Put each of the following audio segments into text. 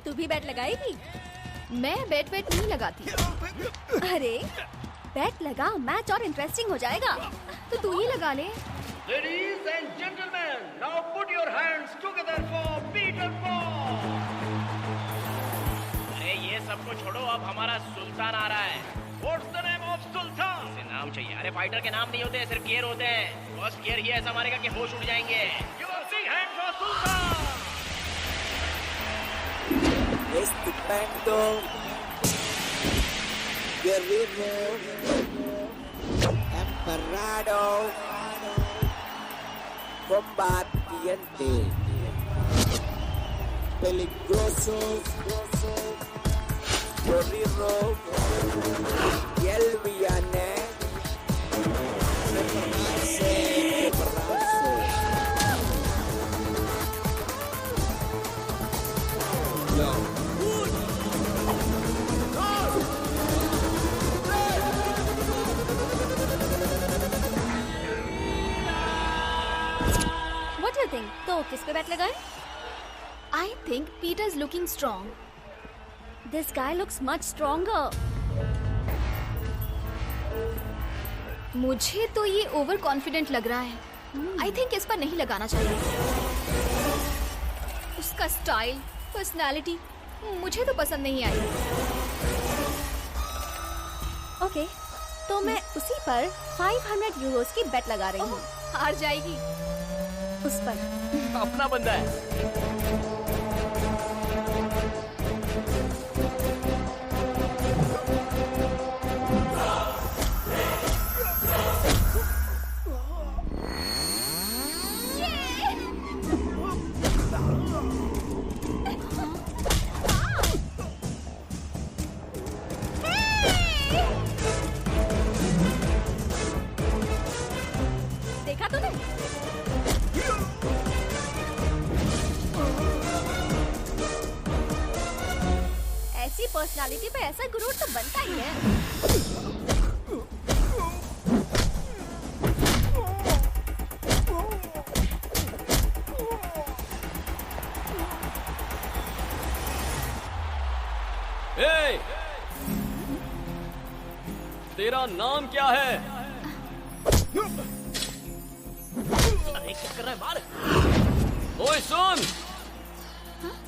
तू भी बैट लगाएगी? मैं बैट नहीं लगाती। अरे बैट लगा, मैच और इंटरेस्टिंग हो जाएगा। तो तू ही लगा ले। Ladies and gentlemen, now put your hands together for Peter Paul. अरे ये सबको छोड़ो, अब हमारा सुल्तान आ रहा है। What's the name of Sultan? इसे नाम चाहिए। अरे फाइटर के नाम नहीं होते, सिर्फ गियर होते हैं। फर्स्ट गियर ही ऐसा मारेगा कि होश उड़ जाएंगे। Give a big hand for Sultan. Estupendo, guerrero, emperado, combatiente, peligroso, guerrero, y el villano, prepararse. Yo. What do you think? तो किस पे बैट लगाए? I think Peter's looking strong. This guy looks much stronger. मुझे तो ये over confident लग रहा है। I think इस पर नहीं लगाना चाहिए। उसका स्टाइल, पर्सनालिटी मुझे तो पसंद नहीं आई। ओके, तो मैं उसी पर 500 यूरोस की बैट लगा रही हूँ। हार जाएगी। उस पर अपना बंदा है। देखा तूने? ऐसी पर्सनालिटी पे ऐसा गुरूर तो बनता ही है। ए! तेरा नाम क्या है? अरे क्या कर रहा है बाहर? ओए सुन!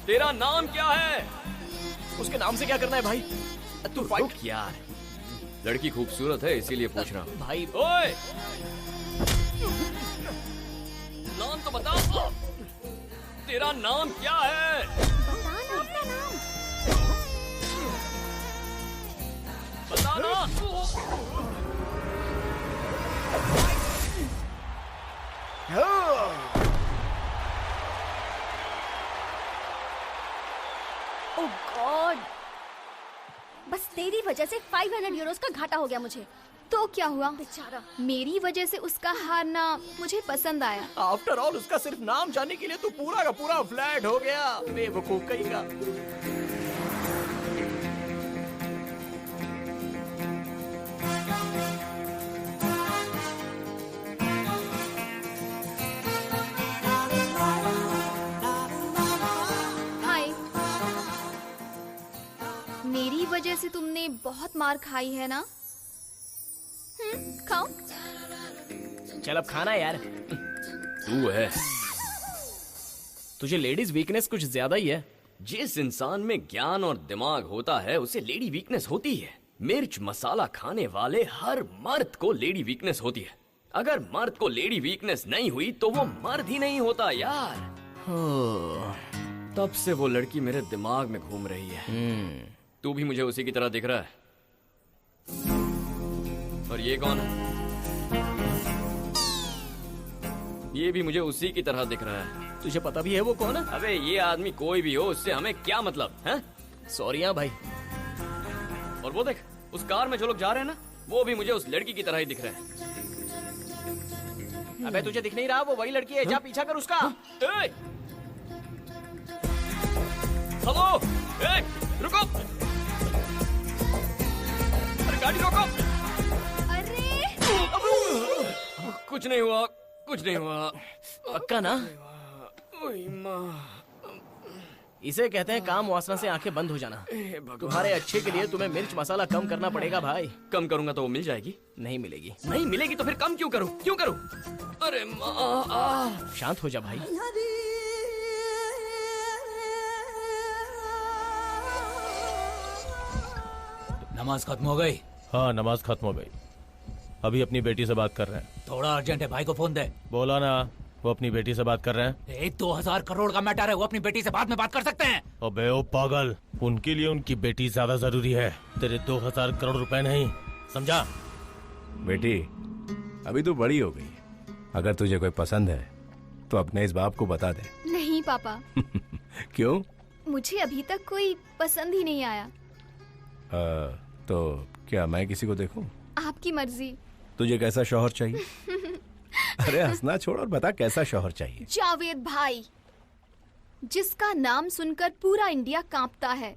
तेरा नाम क्या है? उसके नाम से क्या करना है भाई? तू फाइट रुक यार, लड़की खूबसूरत है इसीलिए पूछ रहा हूँ। भाई। ओए! नाम तो बता। तेरा नाम क्या है? बता ना अपना नाम। बता ना। ओह गॉड, बस तेरी वजह से 500 यूरोस का घाटा हो गया मुझे। तो क्या हुआ? बेचारा। मेरी वजह से उसका हारना मुझे पसंद आया। आफ्टर ऑल उसका सिर्फ नाम जानने के लिए तू पूरा का पूरा फ्लैट हो गया। बेवकूफ कहीं का। हाय। मेरी वजह से तुमने बहुत मार खाई है ना? खाओ। चल अब खाना यार। तू है। तुझे लेडीज वीकनेस कुछ ज्यादा ही है। जिस इंसान में ज्ञान और दिमाग होता है उसे लेडी वीकनेस होती है। मिर्च मसाला खाने वाले हर मर्द को लेडी वीकनेस होती है। अगर मर्द को लेडी वीकनेस नहीं हुई तो वो मर्द ही नहीं होता यार। तब से वो लड़की मेरे दिमाग में घूम रही है। तू भी मुझे उसी की तरह दिख रहा है। और ये कौन है? ये भी मुझे उसी की तरह दिख रहा है। तुझे पता भी है वो कौन है? अबे ये आदमी कोई भी हो, उससे हमें क्या मतलब है? सॉरी हाँ भाई। और वो देख, उस कार में जो लोग जा रहे हैं ना, वो भी मुझे उस लड़की की तरह ही दिख रहे हैं। अबे तुझे दिख नहीं रहा? वो वही लड़की है। जा पीछा कर उसका। ए! हेलो, ए, रुको, अरे गाड़ी रोको। अरे कुछ नहीं हुआ, कुछ नहीं हुआ। पक्का ना? ओए माँ। इसे कहते हैं काम वासना से आंखें बंद हो जाना। तुम्हारे अच्छे के लिए तुम्हें मिर्च मसाला कम करना पड़ेगा भाई। कम करूंगा तो वो मिल जाएगी? नहीं मिलेगी। नहीं मिलेगी तो फिर कम क्यों करूं? क्यों करूं? अरे माँ। शांत हो जा भाई। नमाज खत्म हो गई? हाँ नमाज खत्म हो गई। अभी अपनी बेटी से बात कर रहे हैं। थोड़ा अर्जेंट है, भाई को फोन दे। बोला ना, वो अपनी बेटी से बात कर रहे हैं। 2000 करोड़ का मैटर है, वो अपनी बेटी से बाद में बात कर सकते हैं। अबे ओ पागल, उनके लिए उनकी बेटी ज्यादा जरूरी है, तेरे 2000 करोड़ रुपए नहीं, समझा? बेटी अभी तू बड़ी हो गई है, अगर तुझे कोई पसंद है तो अपने इस बाप को बता दे। नहीं पापा। क्यों? मुझे अभी तक कोई पसंद ही नहीं आया। तो क्या मैं किसी को देखूं? आपकी मर्जी। तुझे कैसा शौहर चाहिए? अरे हंसना छोड़ और बता कैसा शौहर चाहिए? जावेद भाई, जिसका नाम सुनकर पूरा इंडिया कांपता है।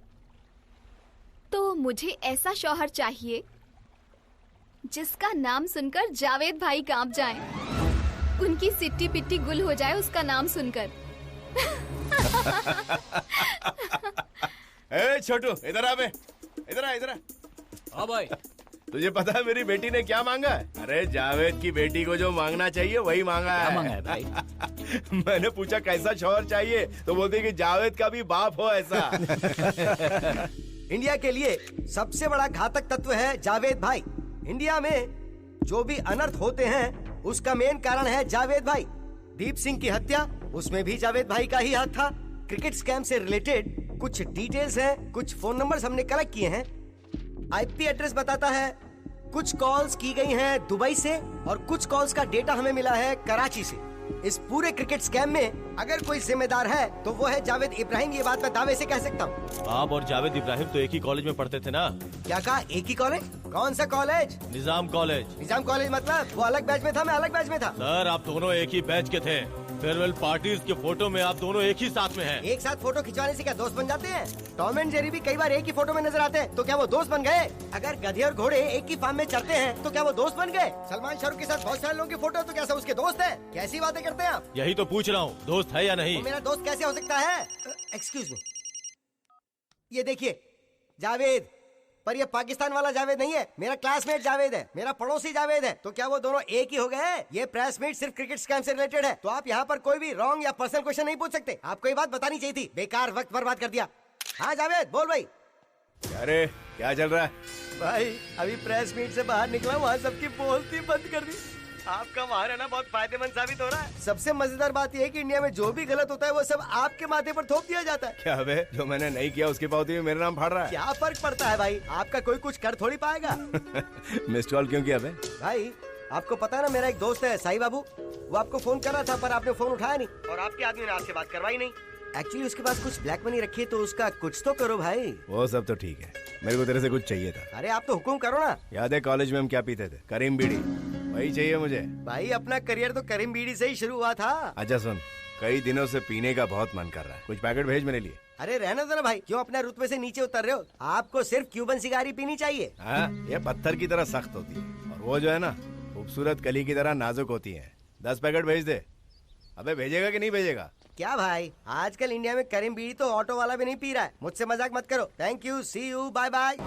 तो मुझे ऐसा शौहर चाहिए जिसका नाम सुनकर जावेद भाई कांप जाएं। उनकी सिट्टी पिट्टी गुल हो जाए उसका नाम सुनकर। ए छोटू, इधर आ बे, इधर आ, इधर आ। हाँ भाई। तुझे पता है मेरी बेटी ने क्या मांगा है? अरे जावेद की बेटी को जो मांगना चाहिए वही मांगा है। क्या मांगा है भाई? मैंने पूछा कैसा शौहर चाहिए, तो बोलते कि जावेद का भी बाप हो ऐसा। इंडिया के लिए सबसे बड़ा घातक तत्व है जावेद भाई। इंडिया में जो भी अनर्थ होते हैं उसका मेन कारण है जावेद भाई। दीप सिंह की हत्या, उसमें भी जावेद भाई का ही हाथ था। क्रिकेट स्कैम से रिलेटेड कुछ डिटेल्स हैं, कुछ फोन नंबर्स हमने कलेक्ट किए हैं। आईपी एड्रेस बताता है कुछ कॉल्स की गई हैं दुबई से और कुछ कॉल्स का डेटा हमें मिला है कराची से। इस पूरे क्रिकेट स्कैम में अगर कोई जिम्मेदार है तो वो है जावेद इब्राहिम। ये बात मैं दावे से कह सकता हूँ। आप और जावेद इब्राहिम तो एक ही कॉलेज में पढ़ते थे ना? क्या कहा? एक ही कॉलेज? कौन सा कॉलेज? निजाम कॉलेज। निजाम कॉलेज मतलब? वो अलग बैच में था, मैं अलग बैच में था। सर आप दोनों एक ही बैच के थे। फेयरवेल पार्टीज के फोटो में आप दोनों एक ही साथ में हैं। एक साथ फोटो खिंचवाने से क्या दोस्त बन जाते हैं? टॉम एंड जेरी भी कई बार एक ही फोटो में नजर आते हैं, तो क्या वो दोस्त बन गए? अगर गधे और घोड़े एक ही फार्म में चलते हैं तो क्या वो दोस्त बन गए? सलमान शाहरुख के साथ बहुत सारे लोगों की फोटो, तो क्या सब उसके दोस्त है? कैसी बातें करते हैं आप? यही तो पूछ रहा हूँ, दोस्त है या नहीं? मेरा दोस्त कैसे हो सकता है? एक्सक्यूज मी, ये देखिए जावेद, पर ये पाकिस्तान वाला जावेद नहीं है। मेरा क्लासमेट जावेद है, मेरा पड़ोसी जावेद है। तो क्या वो दोनों एक ही हो गए? ये प्रेस मीट सिर्फ क्रिकेट स्कैम से रिलेटेड है, तो आप यहाँ पर कोई भी रॉन्ग या पर्सनल क्वेश्चन नहीं पूछ सकते। आपको ये बात बतानी चाहिए थी, बेकार वक्त बर्बाद कर दिया। हाँ जावेद बोल भाई। अरे क्या चल रहा है? भाई अभी प्रेस मीट से बाहर निकला, वहाँ सबकी बोलती बंद कर दी। आपका वहाँ रहना बहुत फायदेमंद साबित हो रहा है। सबसे मजेदार बात यह है कि इंडिया में जो भी गलत होता है वो सब आपके माथे पर थोप दिया जाता है। क्या बे, जो मैंने नहीं किया उसकी पावती में मेरा नाम फाड़ रहा है? क्या फर्क पड़ता है भाई, आपका कोई कुछ कर थोड़ी पाएगा। मिस्ड कॉल क्यों किया बे? भाई आपको पता है ना, मेरा एक दोस्त है साई बाबू, वो आपको फोन कर रहा था पर आपने फोन उठाया नहीं, और आपके आदमी ने आपसे बात करवाई नहीं। एक्चुअली उसके पास कुछ ब्लैक मनी रखी है, तो उसका कुछ तो करो भाई। वो सब तो ठीक है, मेरे को तेरे से कुछ चाहिए था। अरे आप तो हुक्म करो ना। याद है कॉलेज में हम क्या पीते थे? करीम बीड़ी, वही चाहिए मुझे। भाई अपना करियर तो करीम बीड़ी से ही शुरू हुआ था। अच्छा सुन, कई दिनों से पीने का बहुत मन कर रहा है, कुछ पैकेट भेज मेरे लिए। अरे रहना दो ना भाई, क्यों अपने रुतबे से नीचे उतर रहे हो? आपको सिर्फ क्यूबन सिगारी पीनी चाहिए। हाँ, ये पत्थर की तरह सख्त होती है, और वो जो है ना खूबसूरत कली की तरह नाजुक होती है। 10 पैकेट भेज दे। अबे भेजेगा कि नहीं भेजेगा? क्या भाई, आजकल इंडिया में करीम बीड़ी तो ऑटो वाला भी नहीं पी रहा है। मुझसे मजाक मत करो। Thank you, see you, bye bye.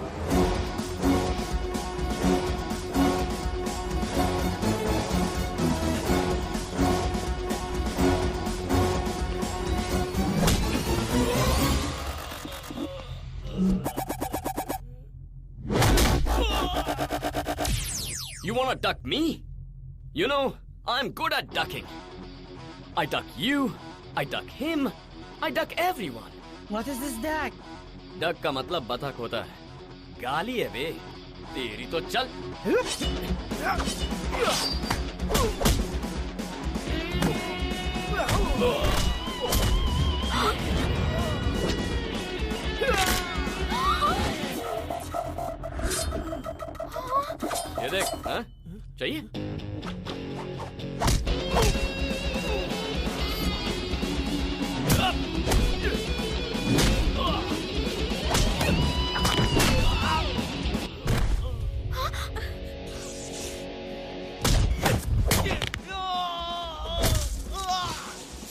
You wanna duck me? You know, I'm good at ducking. I duck you, I duck him, I duck everyone. What is this duck? Duck का मतलब बतख होता है। गाली है बे, तेरी तो चल। ये देख, हाँ? चाहिए?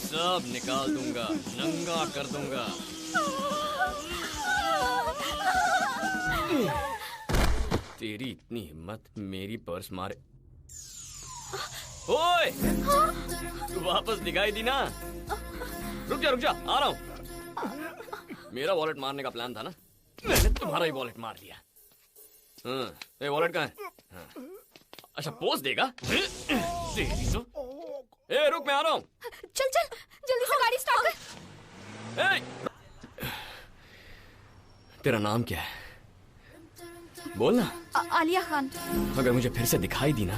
सब निकाल दूंगा, नंगा कर दूंगा। तेरी इतनी हिम्मत, मेरी पर्स मारे। ओए! तू वापस दिखाई दी ना? रुक जा, आ रहा हूँ। मेरा वॉलेट मारने का प्लान था ना, मैंने तुम्हारा ही वॉलेट मार दिया। हाँ, ये वॉलेट कहाँ है? हाँ। अच्छा, पोज देगा? तेरी तो। ए, रुक, मैं आ रहा हूँ। चल जल्दी से गाड़ी स्टार्ट कर। तेरा नाम क्या है? बोल ना। आलिया खान। अगर मुझे फिर से दिखाई दी ना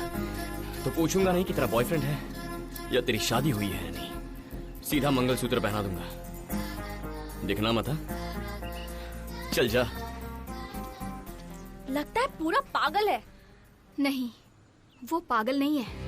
तो पूछूंगा नहीं कि तेरा बॉयफ्रेंड है या तेरी शादी हुई है या नहीं। सीधा मंगलसूत्र पहना दूंगा। दिखना मत। चल जा। लगता है पूरा पागल है। नहीं, वो पागल नहीं है।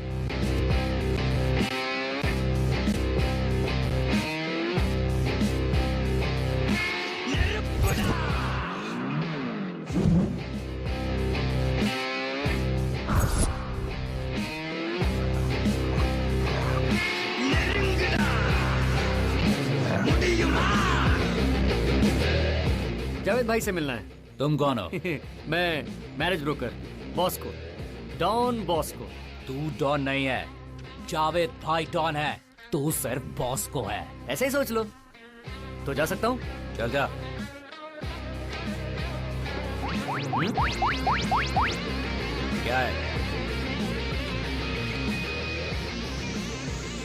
जावेद भाई से मिलना है। तुम कौन हो? मैं marriage broker Bosco, don Bosco. तू डॉन नहीं है, जावेद भाई डॉन है। तू सिर्फ बॉस्को है। ऐसे ही सोच लो। तो जा सकता हूँ? चल जा। क्या है?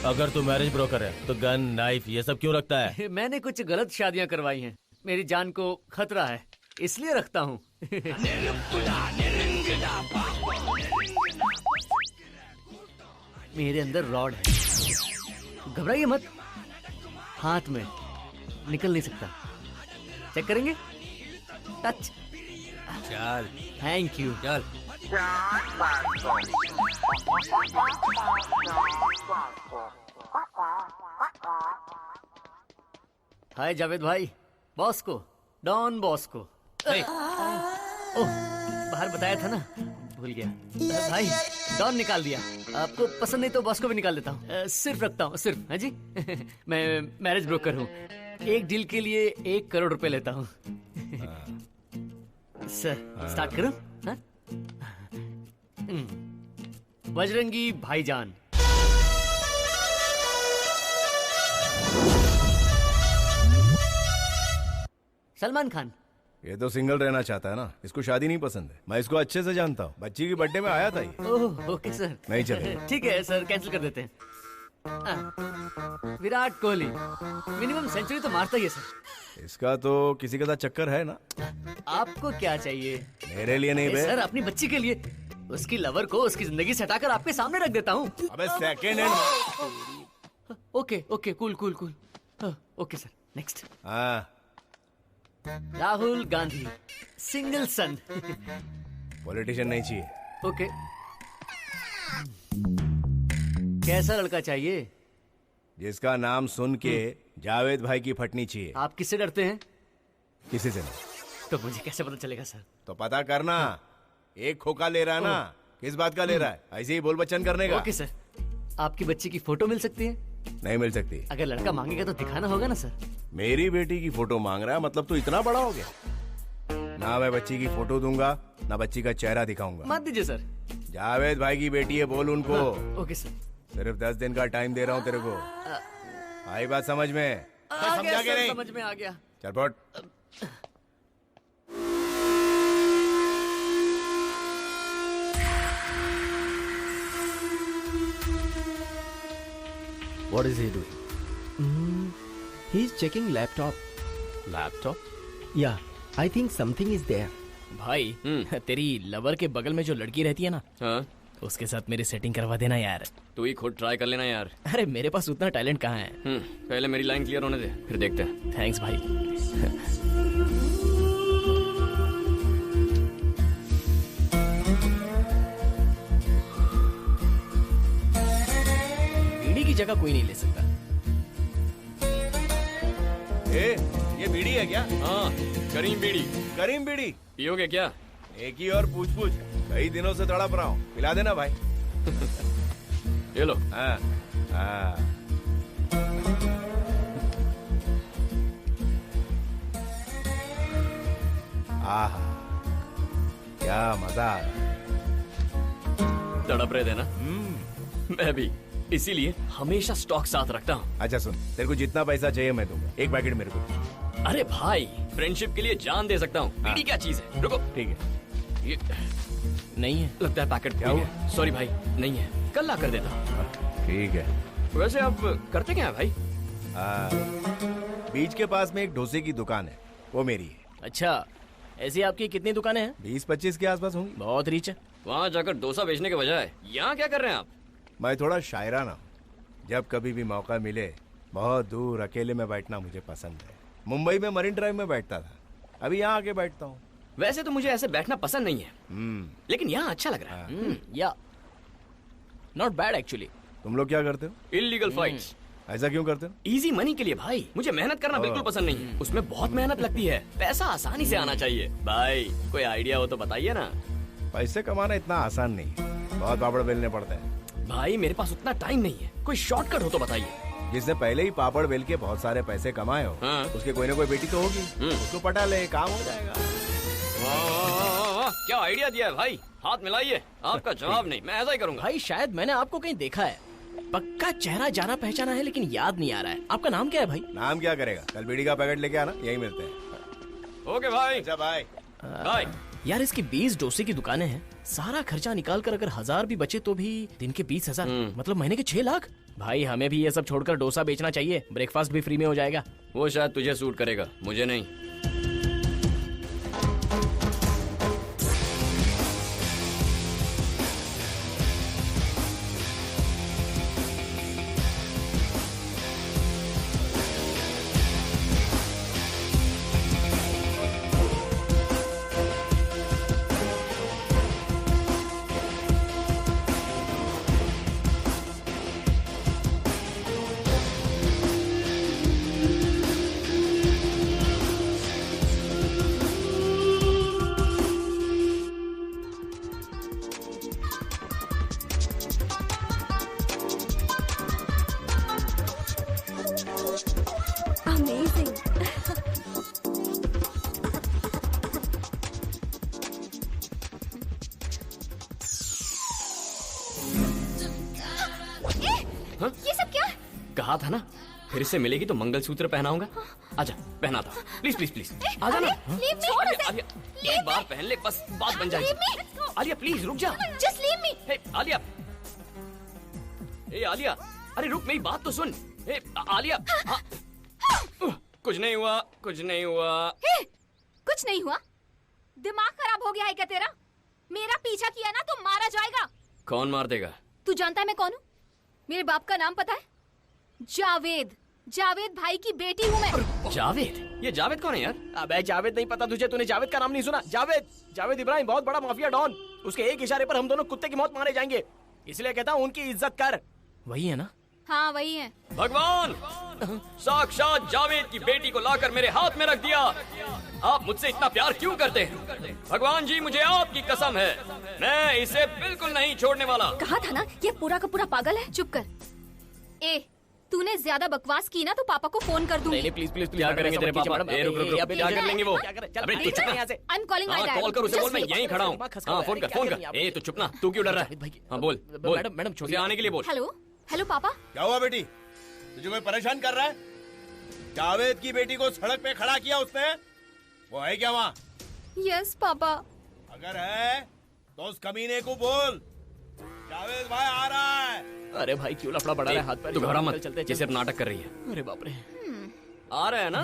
अगर तू मैरिज ब्रोकर है तो गन, नाइफ ये सब क्यों रखता है? मैंने कुछ गलत शादियां करवाई हैं। मेरी जान को खतरा है, इसलिए रखता हूँ। मेरे अंदर रॉड है। घबराइए मत, हाथ में निकल नहीं सकता। चेक करेंगे? टच। चल। Thank you. चल। हाय जावेद भाई, बॉस्को, डॉन बॉस्को। ओह, बाहर बताया था ना, भूल गया। भाई, डॉन निकाल दिया। आपको पसंद नहीं तो बॉस्को भी निकाल देता हूँ। सिर्फ रखता हूँ, सिर्फ। हाँ जी। मैं मैरिज ब्रोकर हूँ। एक डील के लिए 1 करोड़ रुपए लेता हूँ। सर, स्टार्ट करूँ? हाँ? बजरंगी भाईजान। सलमान खान। ये तो सिंगल रहना चाहता है ना, इसको शादी नहीं पसंद है। मैं इसको अच्छे से जानता हूँ, बच्ची की बर्थडे में आया था ये। ओह, ओके सर। नहीं चलेगा। ठीक है सर, कैंसिल कर देते हैं। विराट कोहली मिनिमम सेंचुरी तो मारता ही है सर। इसका तो किसी के साथ चक्कर है ना। आपको क्या चाहिए? मेरे लिए नहीं बे। सर, अपनी बच्ची के लिए। उसकी लवर को उसकी जिंदगी से हटाकर आपके सामने रख देता हूँ। अबे second hand. Okay okay, cool cool cool. Okay sir, next. हाँ, राहुल गांधी, सिंगल सन। पॉलिटिशियन नहीं चाहिए। ओके। कैसा लड़का चाहिए? जिसका नाम सुन के जावेद भाई की फटनी चाहिए। आप किससे डरते हैं? किसी से नहीं। तो मुझे कैसे पता चलेगा सर? तो पता करना। एक खोखा ले रहा है ना, किस बात का ले रहा है? ऐसे ही बोल बच्चन करने का। Okay sir. आपकी बच्ची की फोटो मिल सकती है? नहीं मिल सकती। अगर लड़का मांगेगा तो दिखाना होगा ना सर। मेरी बेटी की फोटो मांग रहा है, मतलब तो इतना बड़ा हो गया। ना मैं बच्ची की फोटो दूंगा, ना बच्ची का चेहरा दिखाऊंगा। मत दीजिए सर। जावेद भाई की बेटी है, बोल उनको। Okay sir. सिर्फ 10 दिन का टाइम दे रहा हूँ तेरे को। आई बात समझ में? समझा के नहीं? समझ में आ गया। चल फट। What is he doing? He's checking laptop. Laptop? Yeah, I think something is there. भाई, तेरी लवर के बगल में जो लड़की रहती है ना, हाँ? उसके साथ मेरी सेटिंग करवा देना यार। तू ही खुद ट्राई कर लेना यार। अरे मेरे पास उतना टैलेंट कहाँ है। पहले मेरी लाइन क्लियर होने दे, फिर देखते हैं। थैंक्स भाई। बीड़ी की जगह कोई नहीं ले सकता। ये बीड़ी है क्या? हाँ, करीम बीड़ी। करीम बीड़ी पियोगे क्या? एक ही और पूछ पूछ, कई दिनों से तड़प रहा हूँ, पिला देना भाई। ये लो। हाँ हाँ। आहा, क्या मजा आ रहा है। तड़प रहे थे ना? मैं भी, इसीलिए हमेशा स्टॉक साथ रखता हूँ। अच्छा सुन, तेरे को जितना पैसा चाहिए मैं दूंगा, एक पैकेट मेरे को। अरे भाई, फ्रेंडशिप के लिए जान दे सकता हूँ। बीड़ी क्या चीज है? रुको। ठीक है। ये नहीं है, लगता है पैकेट क्या हुआ? सॉरी भाई, नहीं है, कल ला कर देता। ठीक है। वैसे आप करते क्या है भाई? बीच के पास में एक डोसे की दुकान है, वो मेरी है। अच्छा, ऐसी आपकी कितनी दुकानें हैं? 20-25 के आसपास होंगी। बहुत रीच है। वहाँ जाकर डोसा बेचने के बजाय यहाँ क्या कर रहे हैं आप? मैं थोड़ा शायराना हूँ, जब कभी भी मौका मिले बहुत दूर अकेले में बैठना मुझे पसंद है। मुंबई में मरीन ड्राइव में बैठता था, अभी यहाँ आके बैठता हूँ। वैसे तो मुझे ऐसे बैठना पसंद नहीं है, लेकिन यहाँ अच्छा लग रहा है। या नॉट बैड एक्चुअली। तुम लोग क्या करते हो? Illegal fights. ऐसा क्यों करते हो? इजी मनी के लिए भाई। मुझे मेहनत करना बिल्कुल पसंद नहीं है, उसमें बहुत मेहनत लगती है। पैसा आसानी से आना चाहिए। भाई कोई आइडिया हो तो बताइए ना। पैसे कमाना इतना आसान नहीं है, बहुत पापड़ बेलने पड़ते हैं। भाई मेरे पास उतना टाइम नहीं है, कोई शॉर्टकट हो तो बताइए। जिसने पहले ही पापड़ बेल के बहुत सारे पैसे कमाए हो, उसके कोई ना कोई बेटी तो होगी, उसको पटा ले, काम हो जाएगा। वाह, क्या आइडिया दिया है भाई। हाथ मिलाइए। आपका जवाब नहीं, मैं ऐसा ही करूंगा। भाई शायद मैंने आपको कहीं देखा है, पक्का चेहरा जाना पहचाना है, लेकिन याद नहीं आ रहा है। आपका नाम क्या है भाई? नाम क्या करेगा, कल बीड़ी का पैकेट लेके आना, यही मिलते हैं। ओके भाई। अच्छा बाय। बाय। यार इसकी 20 डोसे की दुकानें हैं, सारा खर्चा निकाल कर अगर 1000 भी बचे तो भी दिन के 20,000, मतलब महीने के 6 लाख। भाई हमें भी ये सब छोड़कर डोसा बेचना चाहिए, ब्रेकफास्ट भी फ्री में हो जाएगा। वो शायद तुझे सूट करेगा, मुझे नहीं। ये सब क्या? कहा था ना, फिर से मिलेगी तो मंगलसूत्र पहनाऊंगा। आजा, पहनाता हूँ। प्लीज प्लीज प्लीज, आजा ना। आलिया, एक बार पहन ले, बस बात बन जाएगी। आलिया प्लीज रुक जा। Just leave me. हे आलिया, ए आलिया, अरे रुक, मेरी बात तो सुन। ए आलिया, कुछ नहीं हुआ, कुछ नहीं हुआ। हे, कुछ नहीं हुआ? दिमाग खराब हो गया है क्या तेरा? मेरा पीछा किया ना तो मारा जाएगा। कौन मार देगा? तू जानता है मैं कौन हूँ? मेरे बाप का नाम पता है? जावेद। जावेद भाई की बेटी हूँ मैं। जावेद? ये जावेद कौन है यार? अबे जावेद नहीं पता तुझे? तूने जावेद का नाम नहीं सुना? जावेद इब्राहिम, बहुत बड़ा माफिया डॉन। उसके एक इशारे पर हम दोनों कुत्ते की मौत मारे जाएंगे, इसलिए कहता हूँ उनकी इज्जत कर। वही है ना? हाँ वही है। भगवान, साक्षात जावेद की बेटी को लाकर मेरे हाथ में रख दिया। आप मुझसे इतना प्यार क्यों करते हैं? भगवान जी, मुझे आपकी कसम है, मैं इसे बिल्कुल नहीं छोड़ने वाला। कहा था ना, ये पूरा का पूरा पागल है। चुप कर। ए, तूने ज्यादा बकवास की ना तो पापा को फोन कर दूंगी। नहीं प्लीज प्लीज, क्या करेंगे तेरे पापा? ए रुक रुक रुक, क्या कर लेंगे वो? अबे तू चुप ना। I am calling my dad. Call कर उसे, बोल मैं यहीं खड़ा हूँ। हाँ फोन कर। ए तू चुप ना, तू क्यों डर रहा है? हाँ बोल बोल। मैडम उसे आने के लिए बोल। हेलो पापा। क्या हुआ बेटी, तुझे कोई परेशान कर रहा है? जावेद की बेटी को सड़क पे खड़ा किया उसने, वो है क्या वहाँ? Yes papa. अगर है तो उस कमीने को बोल, जावेद भाई आ रहा है। अरे भाई क्यों लफड़ा बढ़ा रहा है? हाथ पर तू घबरा मत, जैसे अब नाटक कर रही है। अरे बाप रे, आ रहे हैं ना?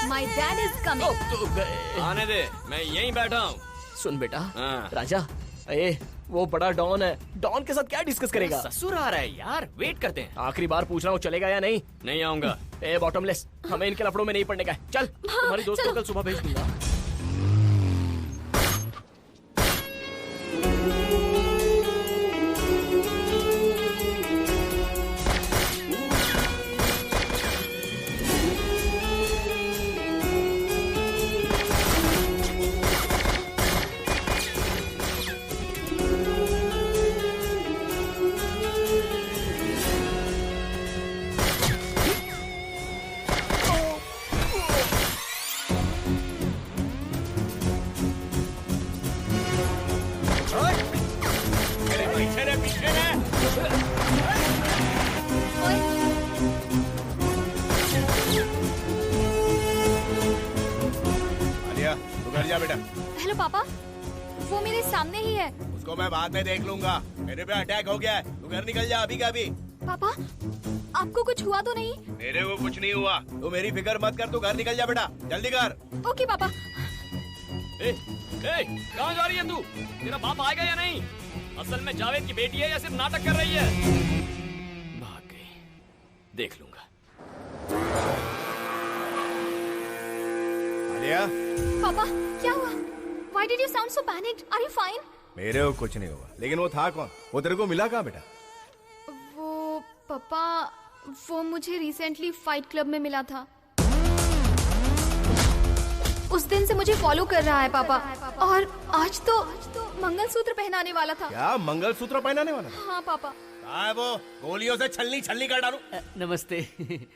My dad is coming. आने दे, मैं यहीं बैठा हूँ। सुन बेटा, राजा ए, वो बड़ा डॉन है, डॉन के साथ क्या डिस्कस करेगा? ससुर आ रहा है यार, वेट करते हैं। आखिरी बार पूछ रहा हूँ, चलेगा या नहीं? नहीं आऊंगा। ए बॉटमलेस, हमें इनके लफड़ों में नहीं पड़ने का है। चल, तुम्हारी दोस्त को कल सुबह भेज दूंगा। बेटा। हेलो पापा, वो मेरे सामने ही है। उसको मैं बाद में देख लूंगा, मेरे पे अटैक हो गया है, तू घर निकल जा अभी का अभी। पापा, आपको कुछ हुआ तो नहीं? मेरे को कुछ नहीं हुआ, तू मेरी फिक्र मत कर, तू घर निकल जा बेटा, जल्दी कर। ओके पापा। कहाँ जा रही है तू? तेरा बाप आएगा या नहीं? असल में जावेद की बेटी है या सिर्फ नाटक कर रही है? भाग गई, देख लूंगा। आलिया? पापा, क्या हुआ? Why did you sound so panicked? Are you fine? मेरे को कुछ नहीं हुआ, लेकिन वो था कौन? वो तेरे को मिला कहाँ बेटा? वो पापा, वो मुझे रिसेंटली फाइट क्लब में मिला था। उस दिन से मुझे फॉलो कर रहा है पापा, और आज तो मंगलसूत्र पहनाने वाला था। क्या मंगलसूत्र पहनाने वाला? हाँ पापा। कहाँ है वो? गोलियों से छलनी छलनी कर डालूं। नमस्ते।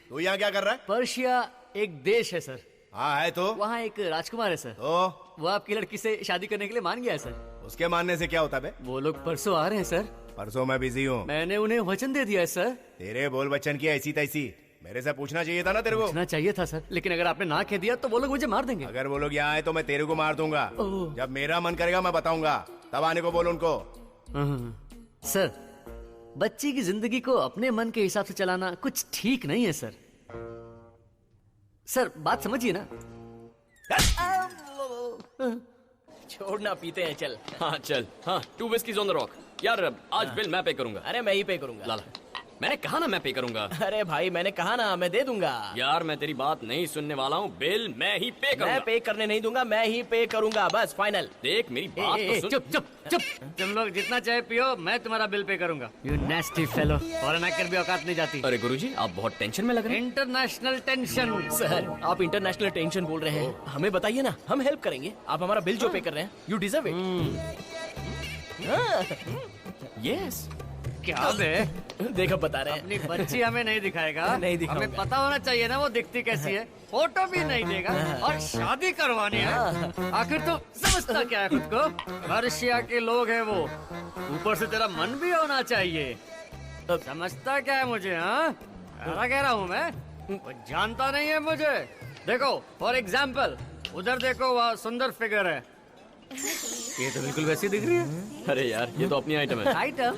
तू यहाँ क्या कर रहा है? पर्शिया एक देश है सर। हाँ है तो? वहाँ एक राजकुमार है सर। तो? वो आपकी लड़की से शादी करने के लिए मान गया है सर। उसके मानने से क्या होता है? वो लोग परसों आ रहे हैं सर। परसों मैं बिजी हूँ। मैंने उन्हें वचन दे दिया है सर। तेरे बोल वचन की ऐसी तैसी, मेरे से पूछना चाहिए था ना तेरे को। पूछना चाहिए था सर, लेकिन अगर आपने ना कह दिया तो वो लोग मुझे मार देंगे। अगर वो लोग यहाँ आए तो मैं तेरे को मार दूंगा। जब मेरा मन करेगा मैं बताऊंगा, तब आने को बोल उनको। सर, बच्ची की जिंदगी को अपने मन के हिसाब से चलाना कुछ ठीक नहीं है सर। सर, बात समझिए ना। छोड़ना, पीते हैं, चल। हाँ चल। हाँ, 2 whiskies on the rock। यार आज बिल मैं पे करूंगा। अरे मैं ही पे करूंगा। लाला, मैंने कहा ना मैं पे करूंगा। अरे भाई, मैंने कहा ना मैं दे दूंगा। यार मैं तेरी बात नहीं सुनने वाला हूँ, बिल मैं ही पे करूंगा। मैं पे करने नहीं दूंगा, मैं ही पे करूंगा, बस फाइनल। देख मेरी बात तो सुन। चुप चुप चुप। तुम लोग जितना चाहे पियो, मैं तुम्हारा बिल पे करूंगा। यू नेस्टी फेलो, फॉरेन आकर भी औकात नहीं जाती। अरे गुरुजी, आप बहुत टेंशन में लग रहे हैं। International tension. सर, आप इंटरनेशनल टेंशन बोल रहे हैं, हमें बताइए ना, हम हेल्प करेंगे। आप हमारा बिल जो पे कर रहे हैं, यू डिजर्व इट। यस। क्या बे? देखो बता रहे हैं। अपनी बच्ची हमें नहीं दिखाएगा? नहीं दिखाऊंगा। हमें पता होना चाहिए ना वो दिखती कैसी है। फोटो भी नहीं देगा और शादी करवानी है। आखिर तो समझता क्या है खुद को? पर्शिया के लोग हैं वो, ऊपर से तेरा मन भी होना चाहिए। समझता क्या है मुझे? हाँ, कह रहा हूँ मैं, वो जानता नहीं है मुझे। देखो फॉर एग्जाम्पल, उधर देखो, वहाँ सुंदर फिगर है। ये तो बिल्कुल वैसी दिख रही है। अरे यार, ये तो अपनी आइटम है। आइटम?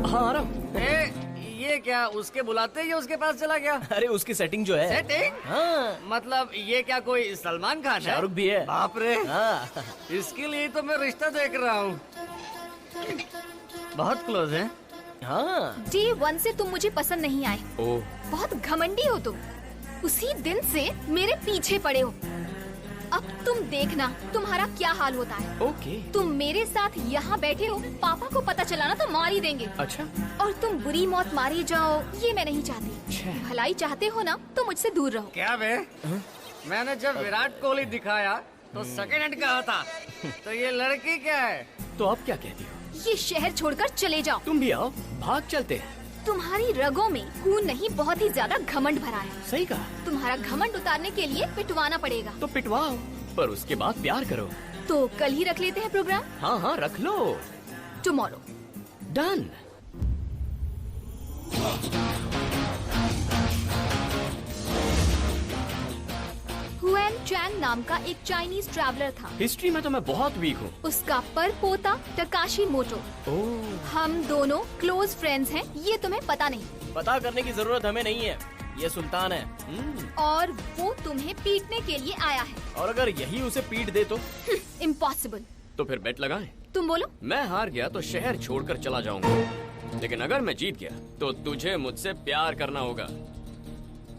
हाँ आ रहा हूँ। ये क्या, उसके बुलाते ही उसके पास चला गया? अरे उसकी सेटिंग जो है। सेटिंग? हाँ। मतलब ये क्या कोई सलमान खान है? शाहरुख भी है। बाप रे। हाँ। इसके लिए तो मैं रिश्ता देख रहा हूँ। बहुत क्लोज है। हाँ। Day 1 से तुम मुझे पसंद नहीं आए। ओह। बहुत घमंडी हो तुम। उसी दिन से मेरे पीछे पड़े हो। अब तुम देखना तुम्हारा क्या हाल होता है। ओके। तुम मेरे साथ यहाँ बैठे हो, पापा को पता चला ना तो मार ही देंगे। अच्छा। और तुम बुरी मौत मारी जाओ, ये मैं नहीं चाहती। भलाई चाहते हो ना तो मुझसे दूर रहो। क्या बे? मैंने जब विराट कोहली दिखाया तो सेकंड हैंड कहा था, तो ये लड़की क्या है? तो आप क्या कहती हो? ये शहर छोड़कर चले जाओ। तुम भी आओ, भाग चलते हैं। तुम्हारी रगों में खून नहीं, बहुत ही ज्यादा घमंड भरा है। सही कहा। तुम्हारा घमंड उतारने के लिए पिटवाना पड़ेगा। तो पिटवाओ, पर उसके बाद प्यार करो। तो कल ही रख लेते हैं प्रोग्राम। हाँ हाँ रख लो। टुमारो। डन। हुएन चैंग नाम का एक चाइनीज ट्रैवलर था। हिस्ट्री में तो मैं बहुत वीक हूँ। उसका पर पोता टकाशी मोटो। हम दोनों क्लोज फ्रेंड्स हैं, ये तुम्हें पता नहीं। पता करने की जरूरत हमें नहीं है। ये सुल्तान है। और वो तुम्हें पीटने के लिए आया है। और अगर यही उसे पीट दे तो? इम्पॉसिबल। तो फिर बेट लगाएं। तुम बोलो। मैं हार गया तो शहर छोड़कर चला जाऊंगा, लेकिन अगर मैं जीत गया तो तुझे मुझसे प्यार करना होगा।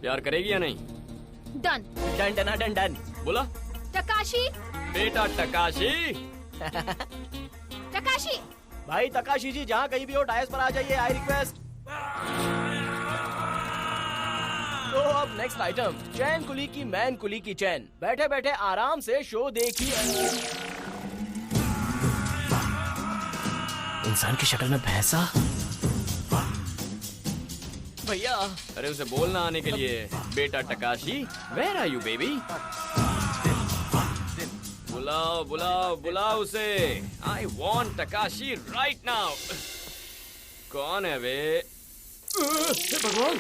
प्यार करेगी या नहीं? Done. Done done done done. बोला तकाशी। बेटा तकाशी। तकाशी। भाई तकाशी जी जहाँ कहीं भी हो डायस पर आ जाइए, आई रिक्वेस्ट। तो अब नेक्स्ट आइटम, चैन कुली की मैन कुली की चैन। बैठे बैठे आराम से शो देखिए। इंसान की शक्ल में भैंसा। भैया, अरे उसे बोलना आने के लिए। बेटा Takashi, where are you baby? बुलाओ बुलाओ बुलाओ उसे। I want Takashi right now. कौन है वे? भगवान!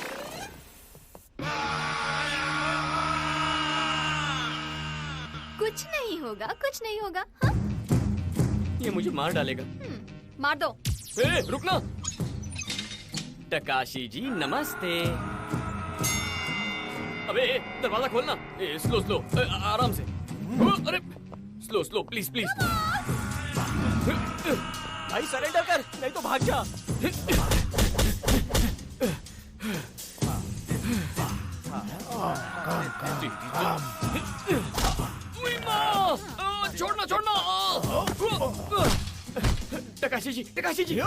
कुछ नहीं होगा, कुछ नहीं होगा। हाँ? ये मुझे मार डालेगा। मार दो। रुकना। टकाशी जी नमस्ते। अबे दरवाजा खोलना। स्लो स्लो, आराम से। अरे स्लो स्लो, प्लीज प्लीज। भाई सरेंडर कर, नहीं तो भाग जा। छोड़ना छोड़ना। टकाशी जी, टकाशी जी।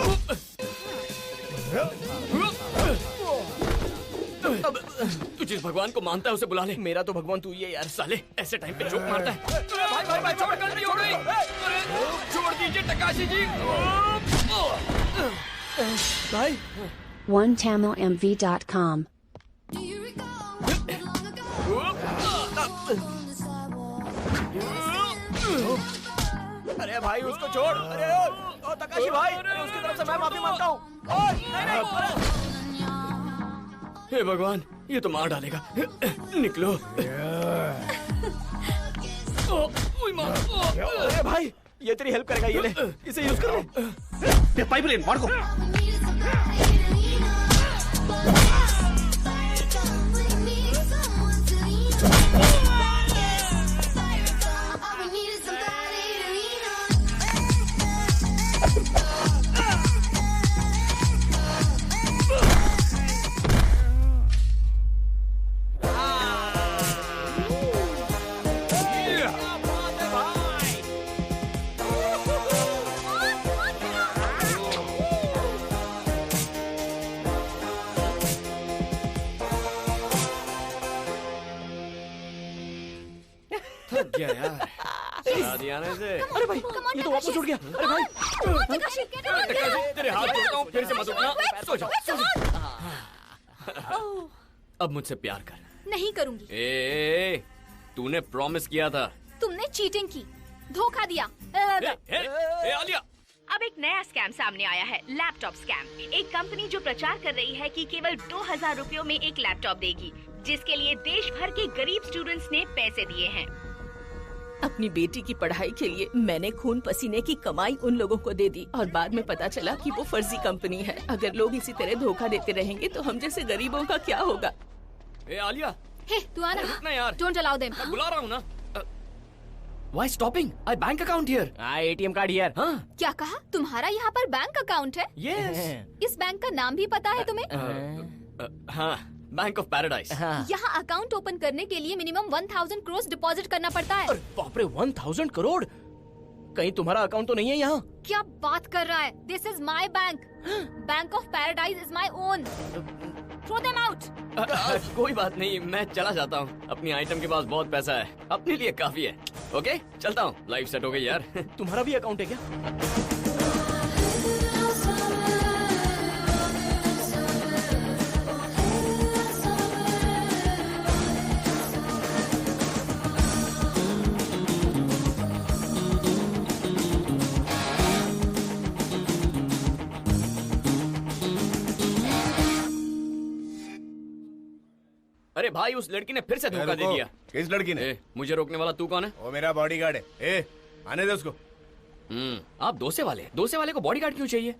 अब तू जिस भगवान को मानता है उसे बुला ले। मेरा तो भगवान तू ही है यार। साले ऐसे टाइम पे जोक मारता है। भाई भाई भाई, छोड़ गलती हो गई। अरे छोड़ दीजिए टकाशी जी। भाई OneTamilMV.com अरे भाई उसको छोड़। अरे ओ तकाशी भाई, अरे उसकी तरफ से मैं माफी मांगता हूँ। हे भगवान, ये तो मार डालेगा। निकलो। अरे भाई ये तेरी हेल्प करेगा, ये ले, इसे यूज कर ले। पाइप लेन मार को। थक गया यार शादी आने से। अरे भाई ये तो वापस उठ गया। अरे भाई टकाशी, तेरे हाथ जोड़ता हूँ, फिर से मत उठना। सो जा, सो जा। अब मुझसे प्यार कर। नहीं करूंगी। ए, तूने प्रॉमिस किया था। तुमने चीटिंग की, धोखा दिया। आलिया, अब एक नया स्कैम सामने आया है, लैपटॉप स्कैम। एक कंपनी जो प्रचार कर रही है कि केवल 2000 रुपयों में एक लैपटॉप देगी, जिसके लिए देश भर के गरीब स्टूडेंट्स ने पैसे दिए हैं। अपनी बेटी की पढ़ाई के लिए मैंने खून पसीने की कमाई उन लोगों को दे दी और बाद में पता चला कि वो फर्जी कंपनी है। अगर लोग इसी तरह धोखा देते रहेंगे तो हम जैसे गरीबों का क्या होगा? ए आलिया, हे तू आना। रुकना यार। Don't allow them. मैं बुला रहा हूँ ना। Why stopping? I bank account here. ATM card here. हाँ। क्या कहा? तुम्हारा यहाँ पर बैंक अकाउंट है? Yes. इस बैंक का नाम भी पता है तुम्हें? हाँ, बैंक ऑफ पैराडाइज। यहाँ अकाउंट ओपन करने के लिए मिनिमम 1000 करोड़ डिपॉजिट करना पड़ता है। बाप रे, 1000 करोड़? कहीं तुम्हारा अकाउंट तो नहीं है यहाँ? क्या बात कर रहा है? This is my bank. Bank of paradise is my own. Throw them out. कोई बात नहीं, मैं चला जाता हूँ। अपनी आइटम के पास बहुत पैसा है, अपने लिए काफी है। ओके, चलता हूँ। लाइफ सेट हो गई यार। तुम्हारा भी अकाउंट है क्या? अरे भाई, उस लड़की ने फिर से धोखा दे दिया। किस लड़की ने? मुझे रोकने वाला तू कौन है? वो मेरा बॉडीगार्ड है। आने दे उसको। आप दोसे वाले को बॉडीगार्ड क्यों चाहिए?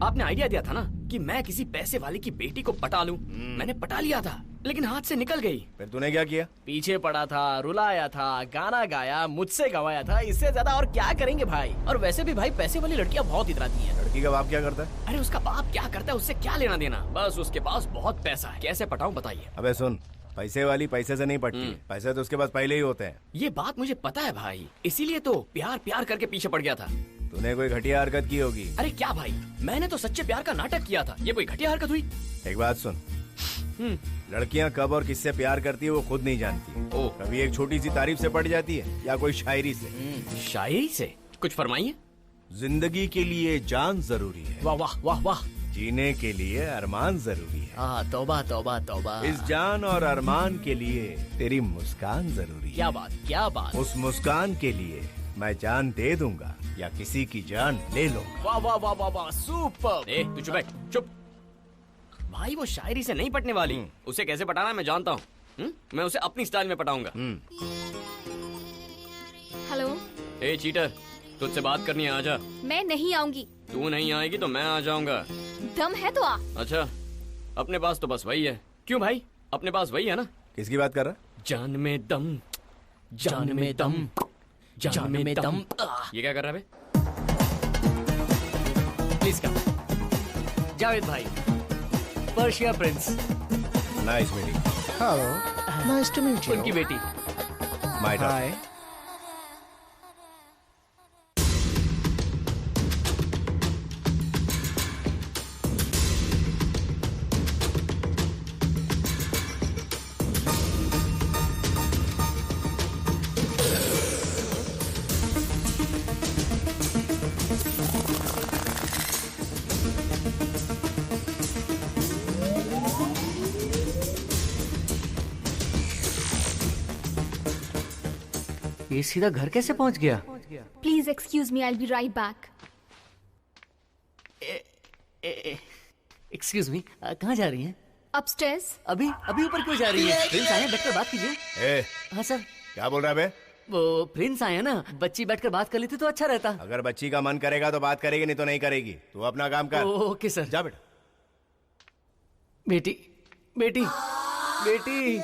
आपने आइडिया दिया था ना कि मैं किसी पैसे वाले की बेटी को पटा लूं। मैंने पटा लिया था, लेकिन हाथ से निकल गई। फिर तूने क्या किया? पीछे पड़ा था, रुलाया था, गाना गाया, मुझसे गवाया था। इससे ज्यादा और क्या करेंगे भाई? और वैसे भी भाई पैसे वाली लड़कियां बहुत इतराती हैं। लड़की का बाप क्या करता है? अरे उसका बाप क्या करता है उससे क्या लेना देना, बस उसके पास बहुत पैसा है। कैसे पटाऊं बताइए? अबे सुन, पैसे वाली पैसे से नहीं पटती, पैसे तो उसके पास पहले ही होते हैं। ये बात मुझे पता है भाई, इसीलिए तो प्यार प्यार करके पीछे पड़ गया था। तूने कोई घटिया हरकत की होगी। अरे क्या भाई, मैंने तो सच्चे प्यार का नाटक किया था। ये कोई घटिया हरकत हुई? एक बात सुन, लड़कियां कब और किससे प्यार करती है वो खुद नहीं जानती। कभी एक छोटी सी तारीफ से पड़ जाती है या कोई शायरी से। शायरी से? कुछ फरमाइए। जिंदगी के लिए जान जरूरी है, वाह वाह वाह वाह। जीने के लिए अरमान जरूरी है। तौबा तौबा तौबा। इस जान और अरमान के लिए तेरी मुस्कान जरूरी है। क्या बात, क्या बात। उस मुस्कान के लिए मैं जान दे दूंगा या किसी की जान ले लूंगा। वाह वाह वाह वाह वाह, सुपर। तू चुप बैठ, चुप। भाई वो शायरी से नहीं पटने वाली, उसे कैसे पटाना मैं जानता हूँ। मैं उसे अपनी स्टाइल में पटाऊंगा। हेलो। ए चीटर, तुझसे बात करनी है, आजा। मैं नहीं आऊंगी। तू नहीं आएगी तो मैं आ जाऊंगा। दम है तो आ। अच्छा, अपने पास तो बस वही है। क्यों भाई, अपने पास वही है ना? किसकी बात कर रहा? जान में दम, जान में दम, जान में दम। ये क्या कर रहा है बे? Please come. जावेद भाई, Persia prince. Nice meeting. Hello, nice to meet you. उनकी बेटी। My hi. ये सीधा घर कैसे पहुंच गया? Please excuse me, I will be right back. Excuse me, कहाँ जा रही हैं? अपस्टेयर्स। अभी अभी ऊपर क्यों जा रही है? प्रिंस आए हैं, बैठकर बात कीजिए। हाँ सर। क्या बोल रहा है बे? वो प्रिंस आए हैं ना, बच्ची बैठकर बात कर लेती तो अच्छा रहता। अगर बच्ची का मन करेगा तो बात करेगी, नहीं तो नहीं करेगी। तू अपना काम कर। Okay sir. जा बेटा। बेटी बेटी बेटी।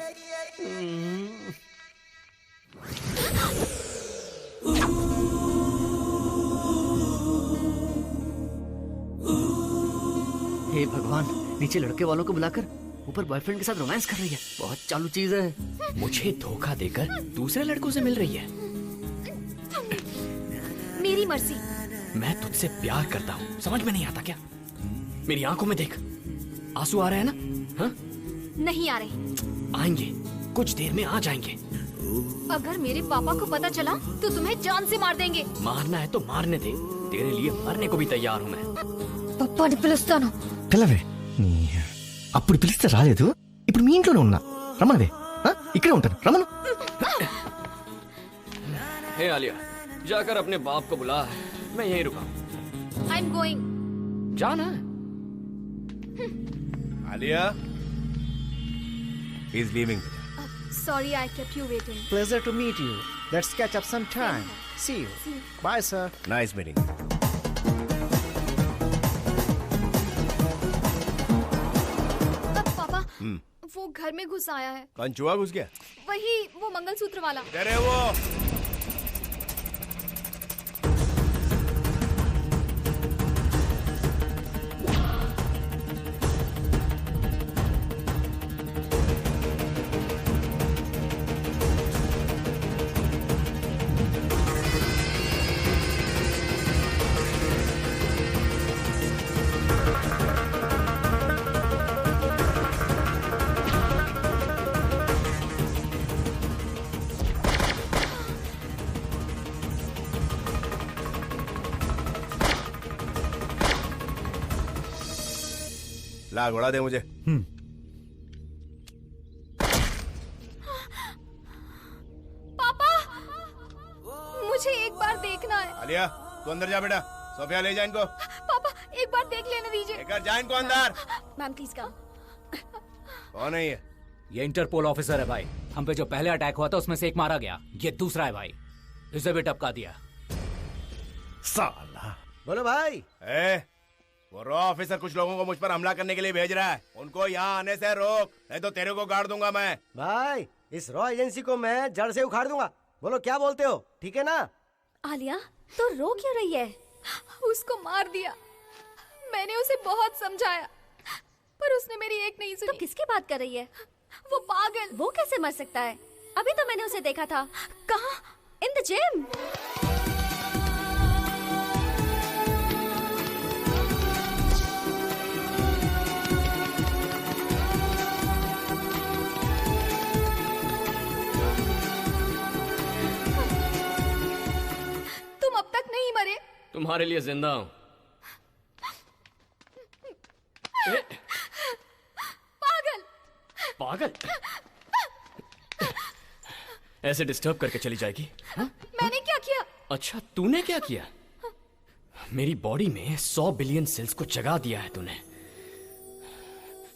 हे भगवान, नीचे लड़के वालों को बुलाकर ऊपर बॉयफ्रेंड के साथ रोमांस कर रही है। बहुत चालू चीज है। मुझे धोखा देकर दूसरे लड़कों से मिल रही है। मेरी मर्जी। मैं तुझसे प्यार करता हूँ, समझ में नहीं आता क्या? मेरी आंखों में देख, आंसू आ रहे हैं ना? हाँ? नहीं आ रहे। आएंगे, कुछ देर में आ जाएंगे। अगर मेरे पापा को पता चला तो तुम्हें जान से मार देंगे। मारना है तो मारने दे, तेरे लिए मरने को भी तैयार हूँ मैं। పప్పాని పిలుస్తాను. పిల్లవే అప్పుడు పిలిస్తే రాలేదు, ఇప్పుడు మీ ఇంట్లోనే ఉన్నా. రమ్మనవే, ఇక్కడే ఉంటాను. రమ్మను. हे आलिया, जाकर अपने बाप को बुला, मैं यहीं रुका। I am going. जाना? Alia, he is leaving. Sorry, I kept you waiting. Pleasure to meet you. Let's catch up sometime. See you. Bye, sir. Nice meeting. पापा, वो घर में घुस आया है। कौन चूहा घुस गया? वही, वो मंगलसूत्र वाला। अरे वो ला घोड़ा दे मुझे। पापा, मुझे एक बार देखना है। आलिया, तू अंदर जा बेटा। सोफिया ले जा इनको। पापा, एक बार देख लेने दीजिए। लेकर जा इनको अंदर। Ma'am please come. कौन है ये? ये इंटरपोल ऑफिसर है भाई। हम पे जो पहले अटैक हुआ था उसमें से एक मारा गया, ये दूसरा है भाई। इसे भी टपका दिया। साला। बोलो भाई। वो रॉ ऑफिसर कुछ लोगों को मुझ पर हमला करने के लिए भेज रहा है। उनको यहाँ आने से रोक, नहीं तो तेरे को गाड़ दूंगा मैं। भाई इस रॉ एजेंसी को मैं जड़ से उखाड़ दूंगा। बोलो क्या बोलते हो, ठीक है ना? आलिया तो रो क्यों रही है? उसको मार दिया। मैंने उसे बहुत समझाया पर उसने मेरी एक नहीं सुनी। तो किसकी बात कर रही है? वो पागल। वो कैसे मर सकता है? अभी तो मैंने उसे देखा था। कहाँ? In the gym. तुम अब तक नहीं मरे। तुम्हारे लिए जिंदा हूं। पागल। पागल? ऐसे डिस्टर्ब करके चली जाएगी? मैंने क्या किया? अच्छा तूने क्या किया? मेरी बॉडी में 100 बिलियन सेल्स को जगा दिया है तूने।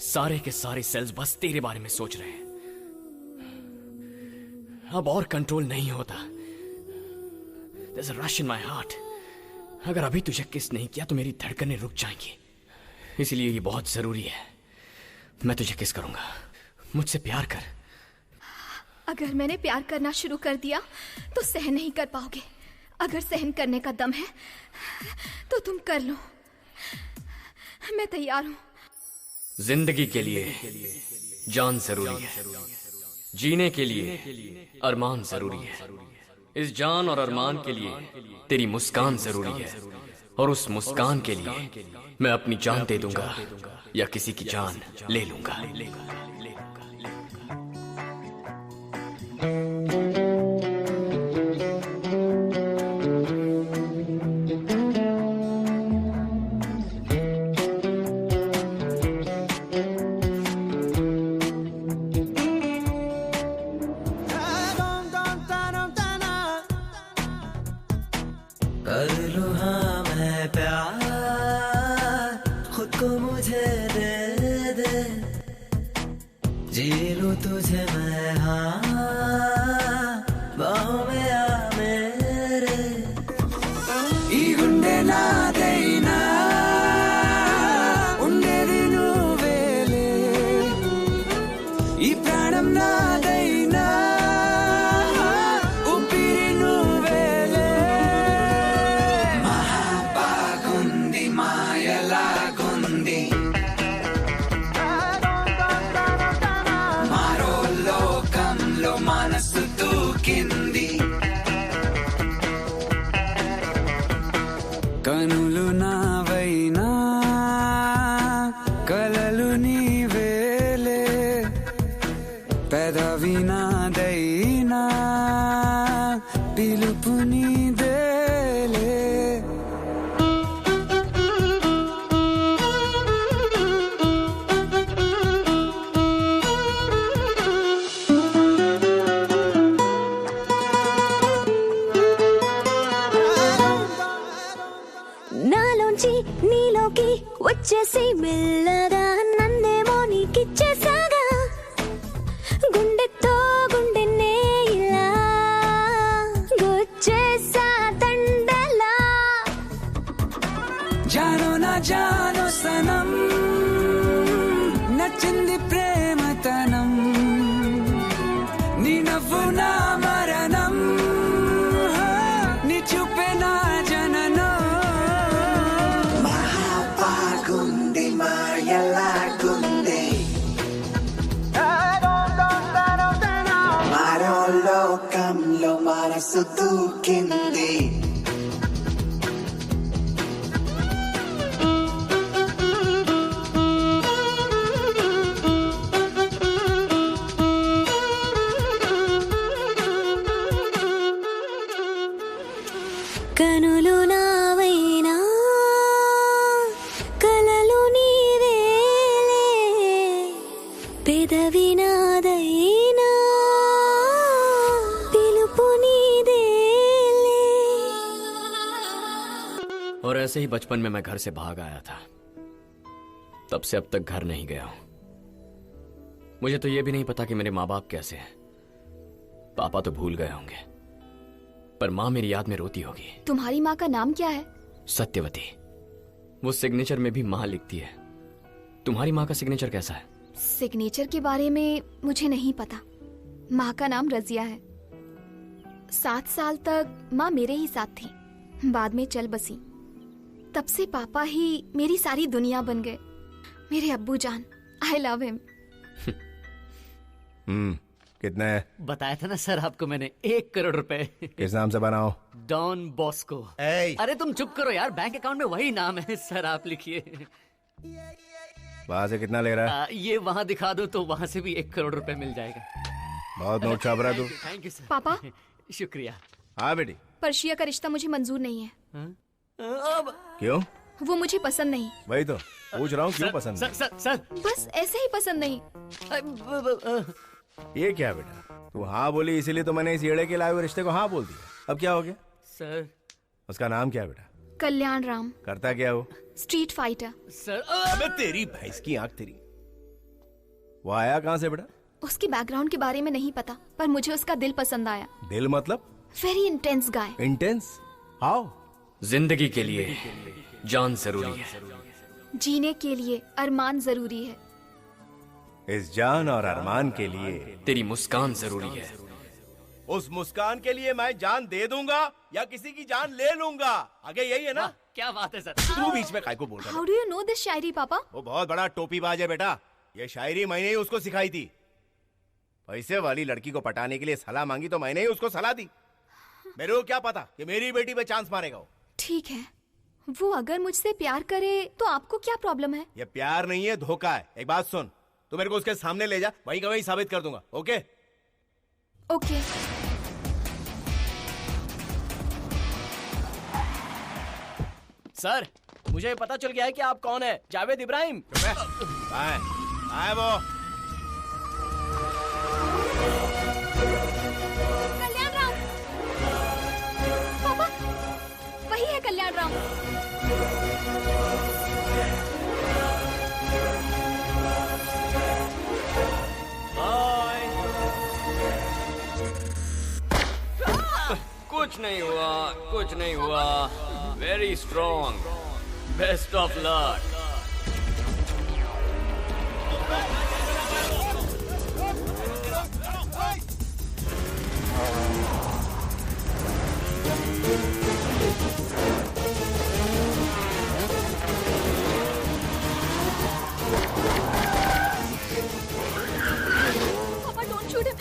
सारे के सारे सेल्स बस तेरे बारे में सोच रहे हैं। अब और कंट्रोल नहीं होता। There's a rush in my heart. अगर अभी तुझे किस नहीं किया तो मेरी धड़कनें रुक जाएंगी। इसलिए ये बहुत जरूरी है। मैं तुझे किस करूंगा। मुझसे प्यार कर। अगर मैंने प्यार करना शुरू कर दिया तो सहन नहीं कर पाओगे। अगर सहन करने का दम है तो तुम कर लो। मैं तैयार हूं। जिंदगी के लिए जान जरूरी है, जीने के लिए अरमान जरूरी है। इस जान और अरमान के लिए तेरी मुस्कान जरूरी है, और उस मुस्कान के लिए मैं अपनी जान दे दूंगा या किसी की जान ले लूंगा। कर लूं हाँ मैं प्यार, खुद को मुझे दे दे, जी लूं तुझे मैं हाँ, बाहों में आ मेरे, ई गुंडे नादैना उन्ने दिनु वेले, ई प्राणम नादैना కనులు నావైనా కలలు నీవేలే పెదవి నాదైనా పిలుపు నీదేలే నాలోంచి నీలోకి వచ్చేసి మెల్లగా నన్నేమో నీకిచ్చేసాగా, గుండెతో గుండెనే ఇలా గుచ్చేసా తండలా. జానో నా జానో సనం నచ్చింది ప్రేమతనం, నీ నవ్వు నా మరణం, నీ చూపే నా జననం. మహాపాగుంది మాయలాగుంది, మరో లోకంలో మనసు దూకింది. కనులు నావైనా కలలు నీవేలే పెదవి నాదైనా పిలుపు నీదేలే. और ऐसे ही बचपन में मैं घर से भाग आया था। तब से अब तक घर नहीं गया हूं। मुझे तो यह भी नहीं पता कि मेरे माँ बाप कैसे हैं। पापा तो भूल गए होंगे, पर माँ मेरी याद में रोती होगी। तुम्हारी माँ का नाम क्या है? सत्यवती। वो सिग्नेचर में भी माँ लिखती है। तुम्हारी माँ का सिग्नेचर कैसा है? सिग्नेचर के बारे में मुझे नहीं पता। माँ का नाम रजिया है। 7 साल तक माँ मेरे ही साथ थी, बाद में चल बसी। तब से पापा ही मेरी सारी दुनिया बन गए। मेरे अब्बू जान, आई लव हिम। कितने है? बताया था ना सर आपको मैंने, 1 करोड़ रुपए। किस नाम से बनाओ? Don Bosco. अरे तुम चुप करो यार, बैंक अकाउंट में वही नाम है सर, आप लिखिए। वहाँ से कितना ले रहा है? ये वहाँ दिखा दो तो वहाँ से भी 1 करोड़ रुपए मिल जाएगा। बहुत नोट छाप रहा है तू। Thank you sir. पापा, शुक्रिया। हाँ बेटी। पर्शिया का रिश्ता मुझे मंजूर नहीं है। क्यों? वो मुझे पसंद नहीं। वही तो पूछ रहा हूँ, क्यों पसंद नहीं? सर बस ऐसे ही पसंद नहीं। ये क्या बेटा, तू हाँ बोली इसीलिए तो मैंने इस येड़े के लाए हुए रिश्ते को हाँ बोल दिया। अब क्या हो गया? सर उसका नाम क्या है बेटा? कल्याण राम। करता क्या वो? Street fighter. सर अबे तेरी भैंस की आंख तेरी। वो आया कहाँ से बेटा? उसकी बैकग्राउंड के बारे में नहीं पता, पर मुझे उसका दिल पसंद आया। दिल मतलब? Very intense guy. Intense? How? जिंदगी के लिए जान जरूरी है, जीने के लिए अरमान जरूरी है। इस जान और अरमान के लिए तेरी मुस्कान जरूरी है। उस मुस्कान के लिए मैं जान दे दूंगा या किसी की जान ले लूंगा, आगे यही है ना? क्या बात है सर। तू बीच में काय को बोल रहा है? How do you know this शायरी पापा? वो बहुत बड़ा टोपीबाज है बेटा। ये शायरी मैंने ही उसको सिखाई थी। पैसे वाली लड़की को पटाने के लिए सलाह मांगी तो मैंने ही उसको सलाह दी। मेरे को क्या पता कि मेरी बेटी पे चांस मारेगा वो। ठीक है, वो अगर मुझसे प्यार करे तो आपको क्या प्रॉब्लम है? ये प्यार नहीं है, धोखा है। एक बात सुन, तू मेरे को उसके सामने ले जा, वहीं का वहीं साबित कर दूंगा। ओके? ओके। सर, मुझे पता चल गया है कि आप कौन है। जावेद इब्राहिम। आए वो। कल्याण राम। पापा, वही है कल्याण राम। कुछ नहीं हुआ, कुछ नहीं हुआ। Very strong, best of luck. पापा, डोंट शूट हिम।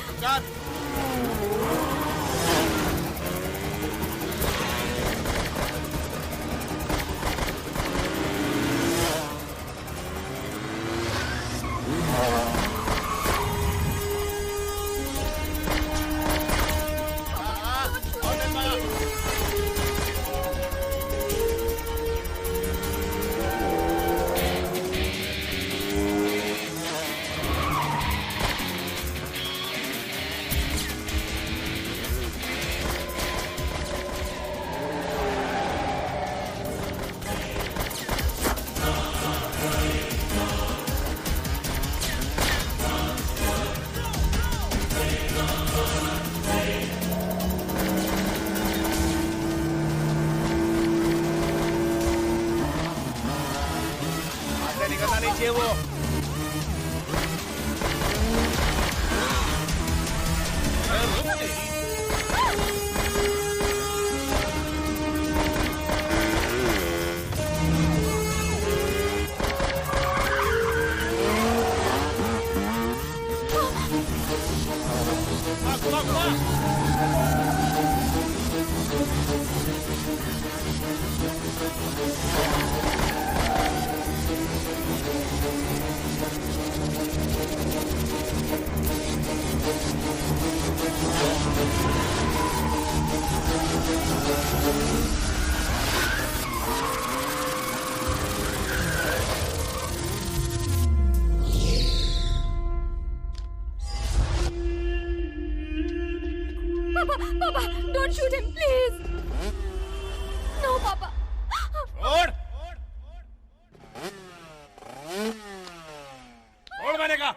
निकलना नहीं चाहिए वो। Papa, don't shoot him, please. No, Papa. छोड़ मैंने कहा।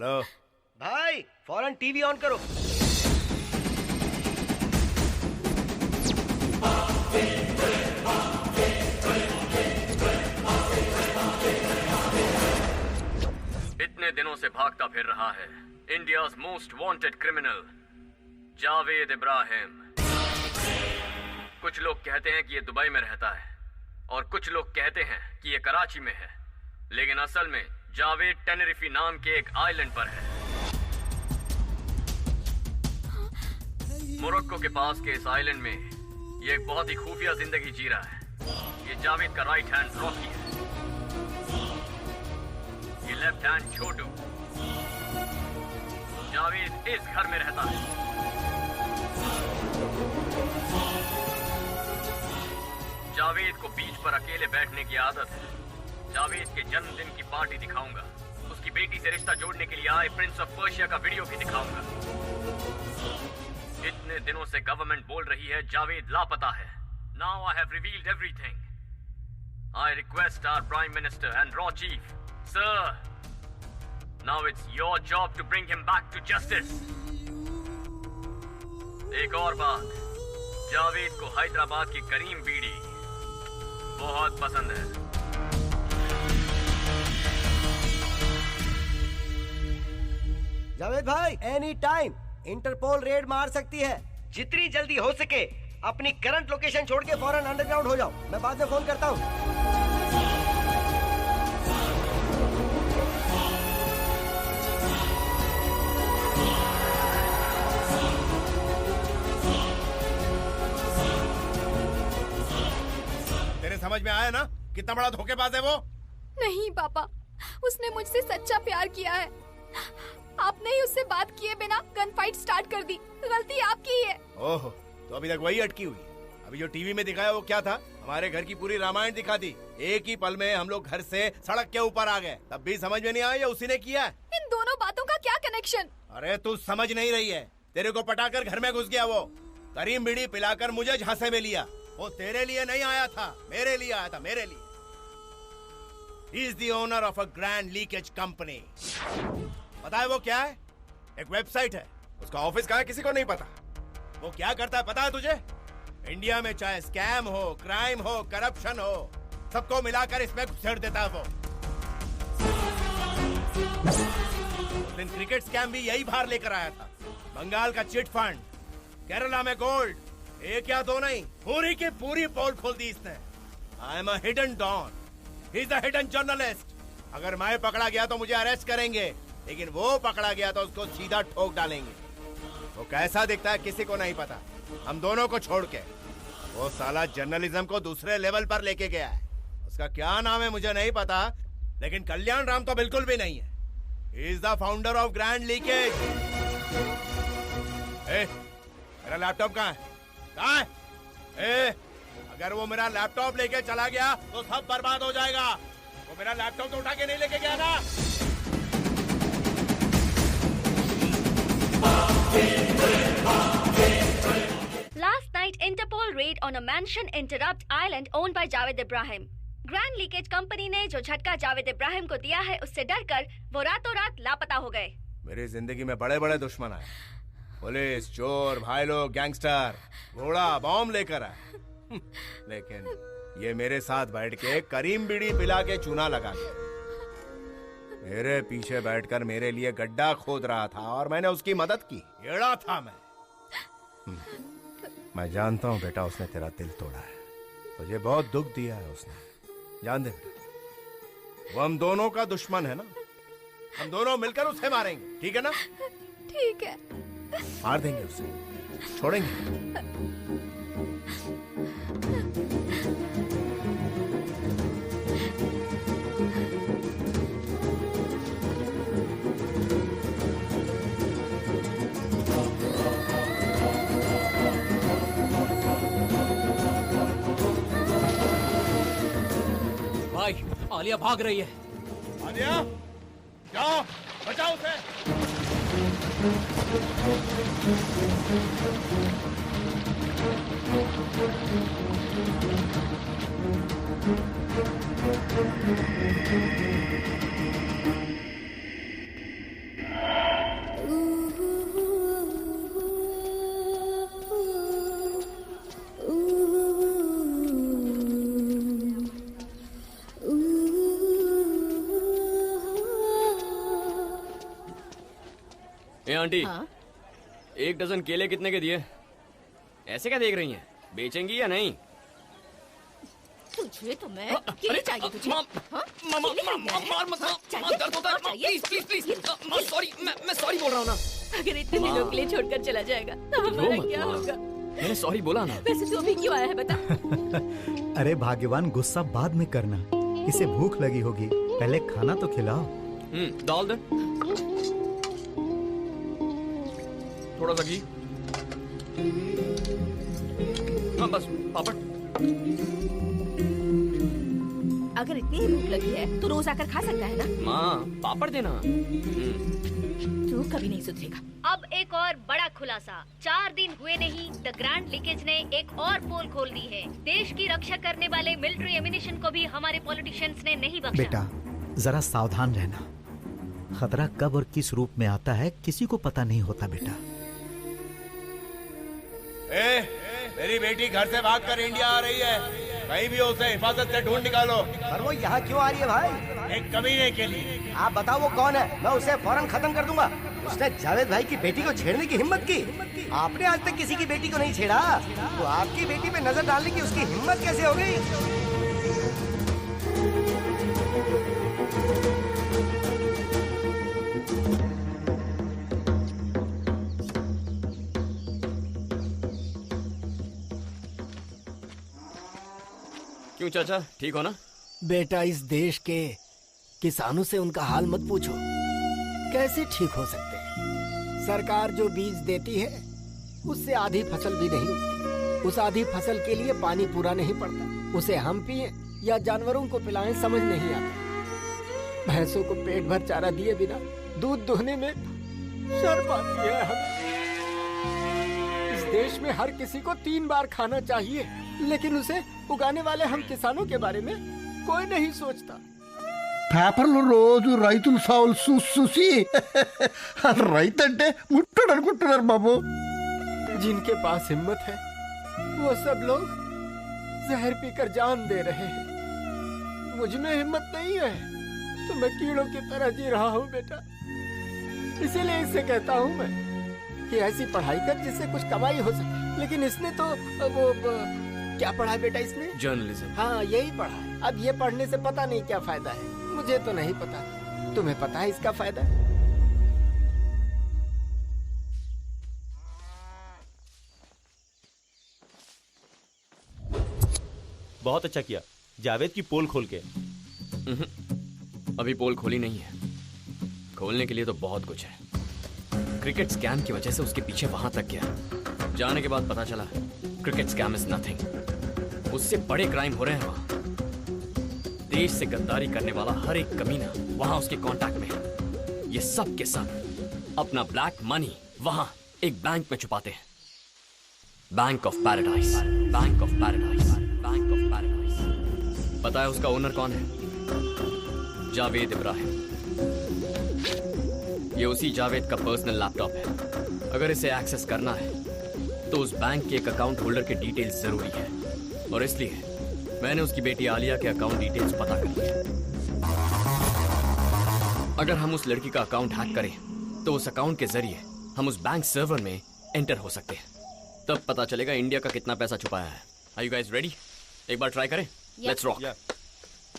हेलो भाई फौरन टीवी ऑन करो। इतने दिनों से भागता फिर रहा है India's most wanted criminal Javed Ibrahim. कुछ लोग कहते हैं कि ये दुबई में रहता है और कुछ लोग कहते हैं कि ये कराची में है, लेकिन असल में जावेद टेनरिफी नाम के एक आइलैंड पर है। मोरक्को के पास के इस आइलैंड में ये एक बहुत ही खुफिया जिंदगी जी रहा है। ये जावेद का राइट हैंड रॉकी है, ये लेफ्ट हैंड छोटू। जावेद इस घर में रहता है। जावेद को बीच पर अकेले बैठने की आदत है। जावेद के जन्मदिन की पार्टी दिखाऊंगा। उसकी बेटी से रिश्ता जोड़ने के लिए आए प्रिंस ऑफ पर्शिया का वीडियो भी दिखाऊंगा। इतने दिनों से गवर्नमेंट बोल रही है जावेद लापता है। Now I have revealed everything. I request our prime minister and रॉ chief, sir, now it's your job to bring him back to justice. एक और बात, जावेद को हैदराबाद की करीम बीड़ी बहुत पसंद है। जावेद भाई एनी टाइम इंटरपोल रेड मार सकती है। जितनी जल्दी हो सके अपनी करंट लोकेशन छोड़ के फौरन अंडरग्राउंड हो जाओ। मैं बाद में फोन करता हूँ। तेरे समझ में आया ना कितना बड़ा धोखेबाज है वो? नहीं पापा, उसने मुझसे सच्चा प्यार किया है। आपने ही उससे बात किए बिना गन फाइट स्टार्ट कर दी। गलती आपकी है। ओह, तो अभी तक वही अटकी हुई है। अभी जो टीवी में दिखाया वो क्या था? हमारे घर की पूरी रामायण दिखा दी। एक ही पल में हम लोग घर से सड़क के ऊपर आ गए। तब भी समझ में नहीं आया, उसी ने किया है। इन दोनों बातों का क्या कनेक्शन? अरे तू समझ नहीं रही है। तेरे को पटाकर घर में घुस गया वो। करीम बीड़ी पिलाकर मुझे झांसे में लिया। वो तेरे लिए नहीं आया था, मेरे लिए आया था, मेरे लिए। He is the owner of a grand leakage company. पता है वो क्या है? एक वेबसाइट है। उसका ऑफिस कहाँ है किसी को नहीं पता। वो क्या करता है पता है तुझे? इंडिया में चाहे स्कैम हो, क्राइम हो, करप्शन हो, सबको मिलाकर इसमें घुसेड़ देता है वो। उस दिन क्रिकेट स्कैम भी यही बाहर लेकर आया था। बंगाल का चिट फंड, केरला में गोल्ड, एक या दो नहीं, पूरी की पूरी पोल खोल दी इसने। I am a hidden don, he is a hidden journalist. अगर मैं पकड़ा गया तो मुझे अरेस्ट करेंगे, लेकिन वो पकड़ा गया तो उसको सीधा ठोक डालेंगे। वो कैसा दिखता है किसी को नहीं पता, हम दोनों को छोड़ के। वो साला जर्नलिज्म को दूसरे लेवल पर लेके गया है। उसका क्या नाम है मुझे नहीं पता, लेकिन कल्याण राम तो बिल्कुल भी नहीं है। He is the founder of grand leakage. मेरा लैपटॉप कहाँ है? कहाँ है? अगर वो मेरा लैपटॉप लेके चला गया तो सब बर्बाद हो जाएगा। वो मेरा लैपटॉप तो उठा के नहीं लेके गया ना। Last night, Interpol raid on a mansion in Interrupt Island owned by Javed Ibrahim. Grand leakage company ने जो झटका जावेद इब्राहिम को दिया है, उससे डरकर वो रातों रात लापता हो गए। मेरी जिंदगी में बड़े बड़े दुश्मन आए, पुलिस, चोर, भाई लोग, गैंगस्टर, घोड़ा, बॉम्ब लेकर आए। लेकिन ये मेरे साथ बैठ के करीम बीड़ी पिला के चूना लगा गया। मेरे पीछे बैठकर मेरे लिए गड्ढा खोद रहा था और मैंने उसकी मदद की। एड़ा था मैं जानता हूँ बेटा, उसने तेरा दिल तोड़ा है, तुझे बहुत दुख दिया है उसने। जान दे, वो हम दोनों का दुश्मन है ना, हम दोनों मिलकर उसे मारेंगे, ठीक है ना? ठीक है, मार देंगे उसे, छोड़ेंगे। भाई, आलिया भाग रही है। आलिया, जाओ बचाओ उसे। ए आंटी, हाँ? 1 डजन केले कितने के दिए? ऐसे क्या देख रही हैं? बेचेंगी या नहीं? तुझे तो मैं केले चाहिए तुझे? हाँ? दर्द होता है। प्लीज प्लीज सॉरी, मैं सॉरी बोल रहा हूँ ना। अगर इतने दिनों के लिए छोड़कर चला जाएगा तो हमारा क्या होगा? मैंने सॉरी बोला ना। वैसे तू अभी क्यों आया है बता? अरे भाग्यवान, गुस्सा बाद में करना, इसे भूख लगी होगी, पहले खाना तो खिलाओ। डाल दे थोड़ा सा घी। हाँ बस पापड़। अगर इतनी ही भूख लगी है तो रोज आकर खा सकता है ना? माँ पापड़ देना। तू कभी नहीं सुधरेगा। अब एक और बड़ा खुलासा। 4 दिन हुए नहीं, द ग्रैंड लीकेज ने एक और पोल खोल दी है। देश की रक्षा करने वाले मिलिट्री एमिनेशन को भी हमारे पॉलिटिशियंस ने नहीं बख्शा। बेटा जरा सावधान रहना, खतरा कब और किस रूप में आता है किसी को पता नहीं होता बेटा। मेरी बेटी घर से भागकर इंडिया आ रही है, कहीं भी उसे हिफाजत से ढूंढ निकालो। पर वो यहाँ क्यों आ रही है भाई? एक कमीने के लिए। आप बताओ वो कौन है, मैं उसे फौरन खत्म कर दूंगा। उसने जावेद भाई की बेटी को छेड़ने की हिम्मत की। आपने आज तक किसी की बेटी को नहीं छेड़ा, तो आपकी बेटी पे नजर डालने की उसकी हिम्मत कैसे हो गई? क्यों चाचा, ठीक हो ना? बेटा इस देश के किसानों से उनका हाल मत पूछो, कैसे ठीक हो सकते हैं। सरकार जो बीज देती है उससे आधी फसल भी नहीं उगती। उस आधी फसल के लिए पानी पूरा नहीं पड़ता। उसे हम पिए या जानवरों को पिलाएं समझ नहीं आता। भैंसों को पेट भर चारा दिए बिना दूध दोहने में शर्म आती है हमें। इस देश में हर किसी को 3 बार खाना चाहिए, लेकिन उसे उगाने वाले हम किसानों के बारे में कोई नहीं सोचता। పేపర్లో రోజు రైతుల సావులు చూసి రైతంటే ముట్టడు అనుకుంటున్నారు బాబు। जिनके पास हिम्मत है वो सब लोग जहर पीकर जान दे रहे हैं। मुझ में हिम्मत नहीं है तो मैं कीड़ों की तरह जी रहा हूँ बेटा। इसीलिए इससे कहता हूँ मैं कि ऐसी पढ़ाई कर जिससे कुछ कमाई हो सके। लेकिन इसने तो वो क्या पढ़ा बेटा इसने? जर्नलिज्म। हाँ यही पढ़ा है। अब ये पढ़ने से पता नहीं क्या फायदा है। मुझे तो नहीं पता, तुम्हें पता है इसका फायदा? बहुत अच्छा किया जावेद की पोल खोल के। अभी पोल खोली नहीं है, खोलने के लिए तो बहुत कुछ है। क्रिकेट स्कैम की वजह से उसके पीछे वहां तक गया। जाने के बाद पता चला क्रिकेट स्कैम इज नथिंग। उससे बड़े क्राइम हो रहे हैं वहां। देश से गद्दारी करने वाला हर एक कमीना वहां उसके कांटेक्ट में है। ये सब के सब अपना ब्लैक मनी वहां एक बैंक में छुपाते हैं। Bank of paradise, bank of paradise, bank of paradise. पता है उसका ओनर कौन है? जावेद इब्राहिम। ये उसी जावेद का पर्सनल लैपटॉप है। अगर इसे एक्सेस करना है तो उस बैंक के एक अकाउंट होल्डर के डिटेल्स जरूरी है, और इसलिए मैंने उसकी बेटी आलिया के अकाउंट डिटेल्स पता कर लिए। अगर हम उस लड़की का अकाउंट हैक करें तो उस अकाउंट के जरिए हम उस बैंक सर्वर में एंटर हो सकते हैं। तब पता चलेगा इंडिया का कितना पैसा छुपाया है। Are you guys ready? एक बार ट्राई करें? Let's rock.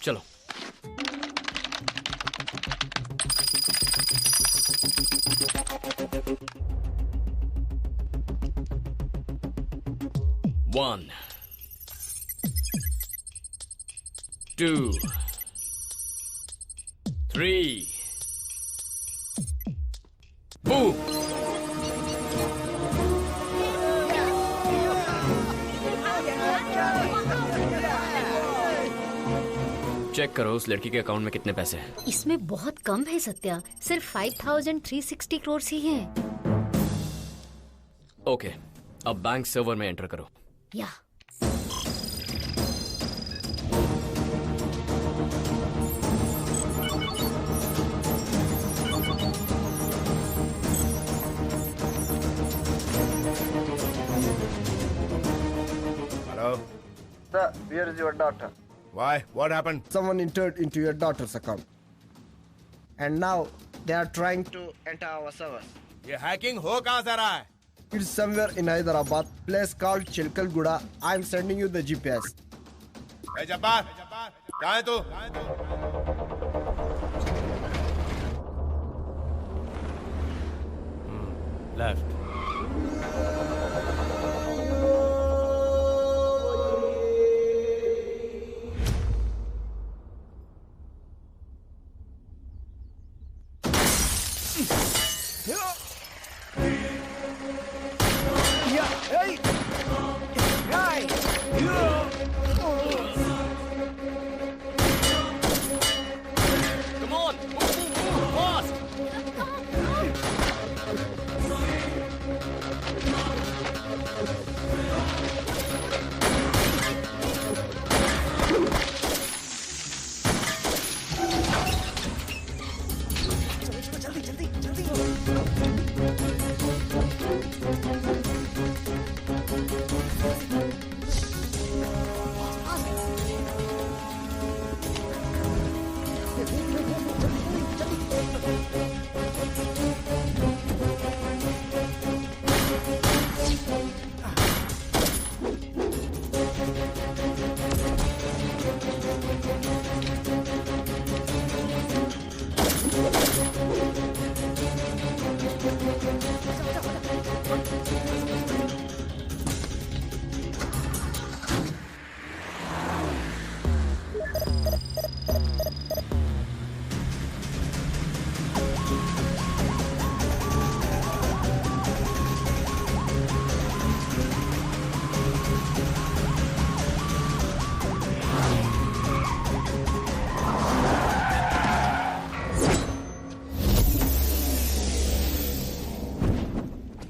चलो। One, 2, 3, boom! चेक करो उस लड़की के अकाउंट में कितने पैसे हैं। इसमें बहुत कम है सत्या, सिर्फ 5360 करोड़ ही हैं। ओके, अब बैंक सर्वर में एंटर करो। या Hello? Sir, where is your daughter? Why? What happened? Someone entered into your daughter's account. And now they are trying to enter our servers. ये हैकिंग हो कहाँ से रहा है? It's somewhere in Hyderabad, place called Chilkalguda. I'm sending you the GPS. ए जब्बार, कहाँ है तू? Left.